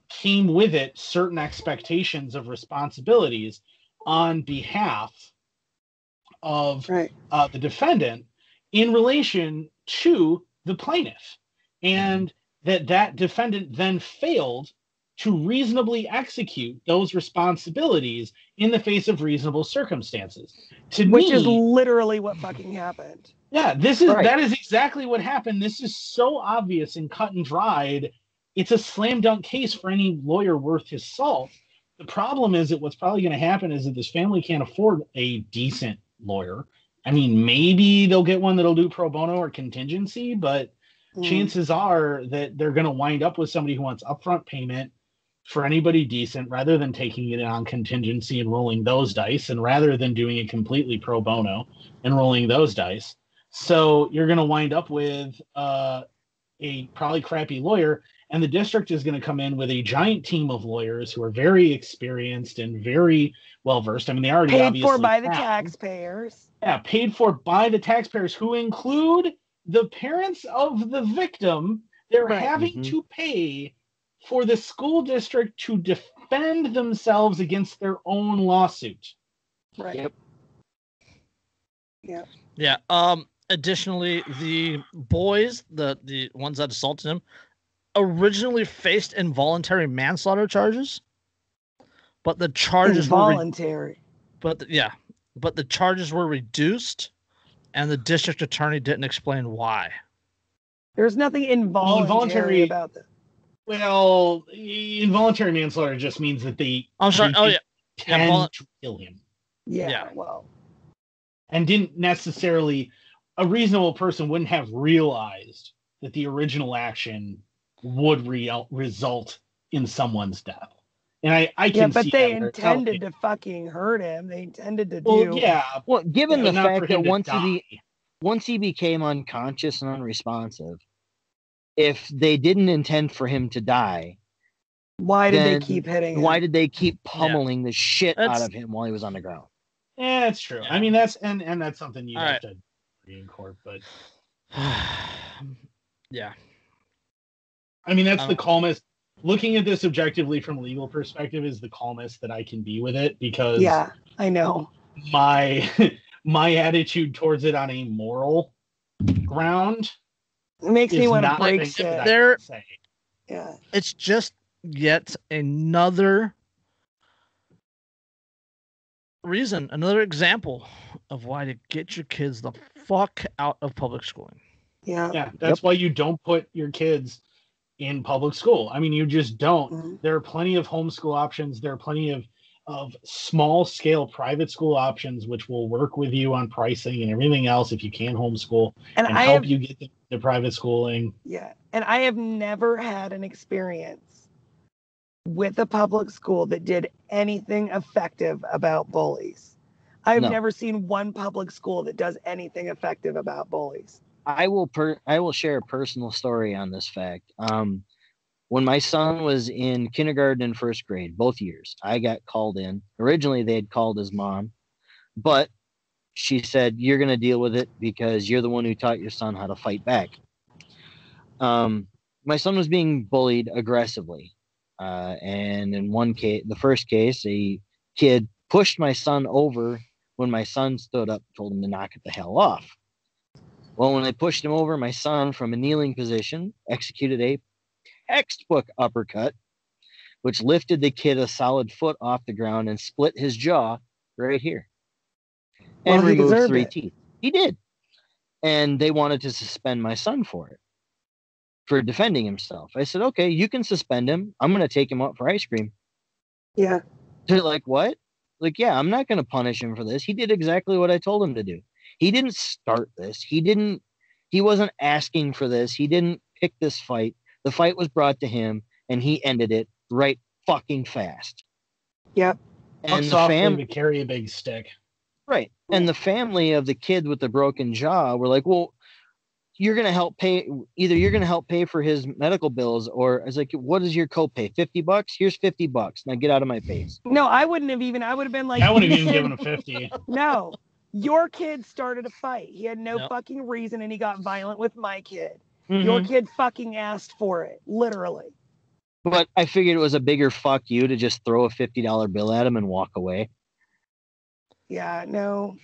came with it certain expectations of responsibilities on behalf of the defendant in relation to the plaintiff, and that defendant then failed to reasonably execute those responsibilities in the face of reasonable circumstances. Which is literally what fucking happened. Yeah, that is exactly what happened. This is so obvious and cut and dried. It's a slam dunk case for any lawyer worth his salt. The problem is that what's probably going to happen is that this family can't afford a decent lawyer. I mean, maybe they'll get one that'll do pro bono or contingency, but chances are that they're going to wind up with somebody who wants upfront payment for anybody decent, rather than taking it on contingency and rolling those dice, and rather than doing it completely pro bono and rolling those dice. So you're going to wind up with a probably crappy lawyer, and the district is going to come in with a giant team of lawyers who are very experienced and very well versed. I mean, they already paid for by the taxpayers. Yeah, paid for by the taxpayers, who include the parents of the victim. They're having to pay for the school district to defend themselves against their own lawsuit. Right. Yep. Yeah. additionally, the boys, the ones that assaulted him, originally faced involuntary manslaughter charges, but the charges involuntary. But the charges were reduced, and the district attorney didn't explain why. There's nothing involuntary about that. Well, involuntary manslaughter just means that they. I'm sorry. Tend to kill him. Yeah. Well. And didn't necessarily. A reasonable person wouldn't have realized that the original action would result in someone's death. And I can but see they intended to fucking hurt him. They intended to do. Well, yeah. Well, given the fact that once he became unconscious and unresponsive, if they didn't intend for him to die, why did they keep hitting him? Why did they keep pummeling the shit out of him while he was on the ground? Yeah, that's true. I mean, that's and that's something you have to be in court, but yeah. I mean, that's the calmest. Looking at this objectively from a legal perspective is the calmest that I can be with it, because I know my attitude towards it on a moral ground makes me want to break shit. Yeah, it's just yet another reason, another example of why to get your kids the fuck out of public schooling. Yeah, that's why you don't put your kids in public school. I mean, you just don't. Mm-hmm. There are plenty of homeschool options. There are plenty of small scale private school options which will work with you on pricing and everything else if you can homeschool and help you get the private schooling. Yeah. And I have never had an experience with a public school that did anything effective about bullies. I've never seen one public school that does anything effective about bullies. I will share a personal story on this fact. When my son was in kindergarten and first grade, both years, I got called in. Originally, they had called his mom, but she said, "You're going to deal with it because you're the one who taught your son how to fight back." My son was being bullied aggressively. And in one case, the first case, a kid pushed my son over when my son stood up and told him to knock it the hell off. Well, when I pushed him over, my son, from a kneeling position, executed a textbook uppercut, which lifted the kid a solid foot off the ground and split his jaw right here. And removed 3 teeth. He did. And they wanted to suspend my son for it, for defending himself. I said, okay, you can suspend him. I'm going to take him out for ice cream. Yeah. They're like, what? Like, yeah, I'm not going to punish him for this. He did exactly what I told him to do. He didn't start this. He wasn't asking for this. He didn't pick this fight. The fight was brought to him and he ended it right fucking fast. Yep. And the family to carry a big stick. Right. And the family of the kid with the broken jaw were like, well, you're going to help pay. Either you're going to help pay for his medical bills, or I was like, what is your copay? $50? Here's $50. Now get out of my face. No, I would have been like, I wouldn't have even given him 50. No. Your kid started a fight. He had no fucking reason, and he got violent with my kid. Mm-hmm. Your kid fucking asked for it, literally. But I figured it was a bigger fuck you to just throw a $50 bill at him and walk away. Yeah, no,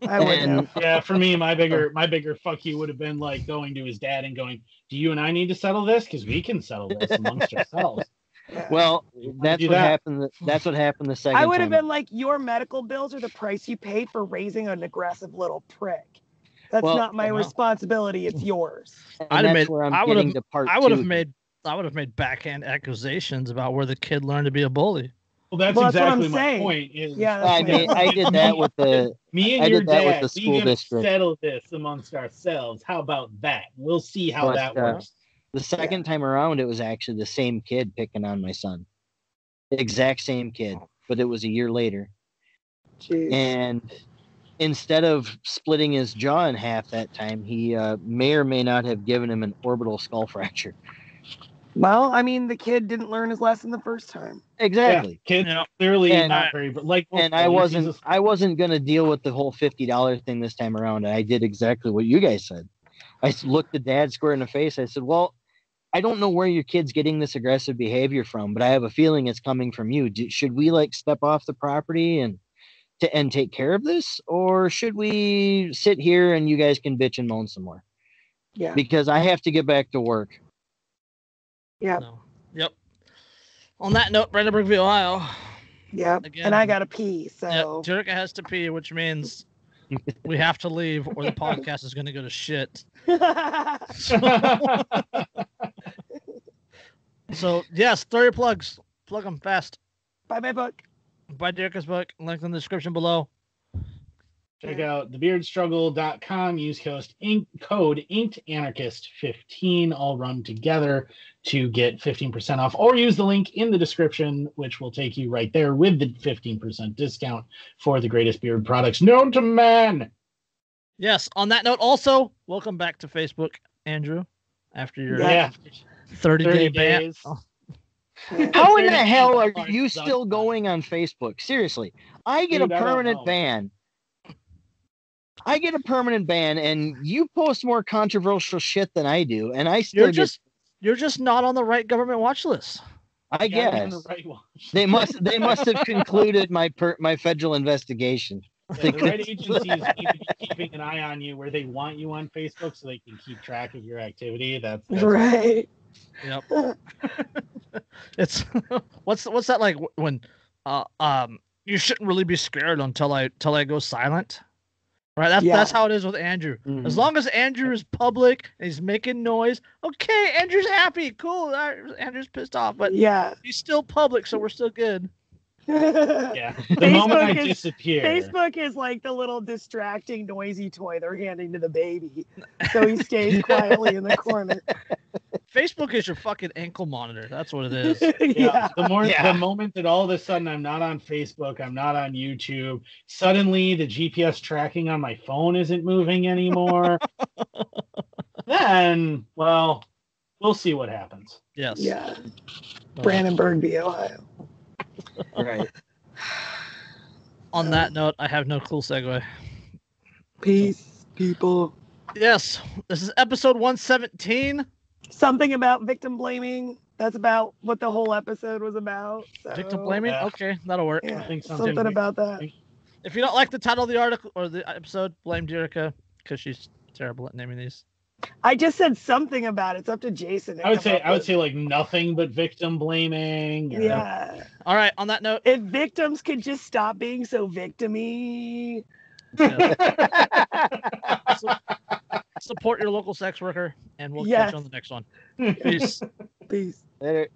I wouldn't. Yeah, for me, my bigger fuck you would have been like going to his dad and going, "Do you and I need to settle this? Because we can settle this amongst ourselves." Yeah. Well, that's what happened. That's what happened the second time. I would have been like, your medical bills are the price you paid for raising an aggressive little prick. That's not my responsibility. It's yours. I would have made backhand accusations about where the kid learned to be a bully. Well, that's exactly my point. I did that with the me and your dad. We can settle this amongst ourselves. How about that? We'll see how that works. The second time around, it was actually the same kid picking on my son. The exact same kid, but it was a year later. Jeez. And instead of splitting his jaw in half that time, he may or may not have given him an orbital skull fracture. Well, I mean, the kid didn't learn his lesson the first time. Exactly. Yeah, kids clearly not very, but like. And I wasn't going to deal with the whole $50 thing this time around. And I did exactly what you guys said. I looked the dad square in the face. I said, well, I don't know where your kid's getting this aggressive behavior from, but I have a feeling it's coming from you. Should we step off the property and and take care of this, or should we sit here and you guys can bitch and moan some more? Yeah. Because I have to get back to work. Yeah. No. Yep. On that note, Brandenburg, Ohio. Yep. Again, and I gotta pee, so Jerica has to pee, which means we have to leave, or the podcast is going to go to shit. So yes, throw your plugs. Plug them fast. Buy my book. Buy Jerica's book. Link in the description below. Check out thebeardstruggle.com. Use code InkedAnarchist15, all run together, to get 15% off. Or use the link in the description, which will take you right there with the 15% discount for the greatest beard products known to man. Yes. On that note, also, welcome back to Facebook, Andrew, after your 30-day ban. Oh. How in the hell are you still going on Facebook? Seriously, I get a permanent ban. I get a permanent ban, and you post more controversial shit than I do, and I still you're just not on the right government watch list. I guess they must have concluded my federal investigation. The right agencies need to be keeping an eye on you where they want you on Facebook so they can keep track of your activity. That's right. Yep. It's what's that like when you shouldn't really be scared until I go silent. Right, that's how it is with Andrew. Mm-hmm. As long as Andrew is public and he's making noise, okay, Andrew's happy, cool. Andrew's pissed off, but he's still public, so we're still good. Yeah. The moment I disappear, Facebook is like the little distracting, noisy toy they're handing to the baby, so he stays quietly in the corner. Facebook is your fucking ankle monitor. That's what it is. The moment that all of a sudden I'm not on Facebook, I'm not on YouTube, suddenly the GPS tracking on my phone isn't moving anymore. Then, well, we'll see what happens. Yes. Yeah. Brandenburg, Ohio. Right. On that note, I have no cool segue. Peace, people. Yes, this is episode 117. Something about victim blaming. That's about what the whole episode was about. So. Victim blaming? Okay, that'll work. Yeah, I think something about that. If you don't like the title of the article or the episode, blame Jerica because she's terrible at naming these. I just said something about it. It's up to Jason. I would say like nothing but victim blaming. Yeah. All right. On that note, if victims could just stop being so victim-y. Support your local sex worker, and we'll catch you on the next one. Peace. Peace. Later.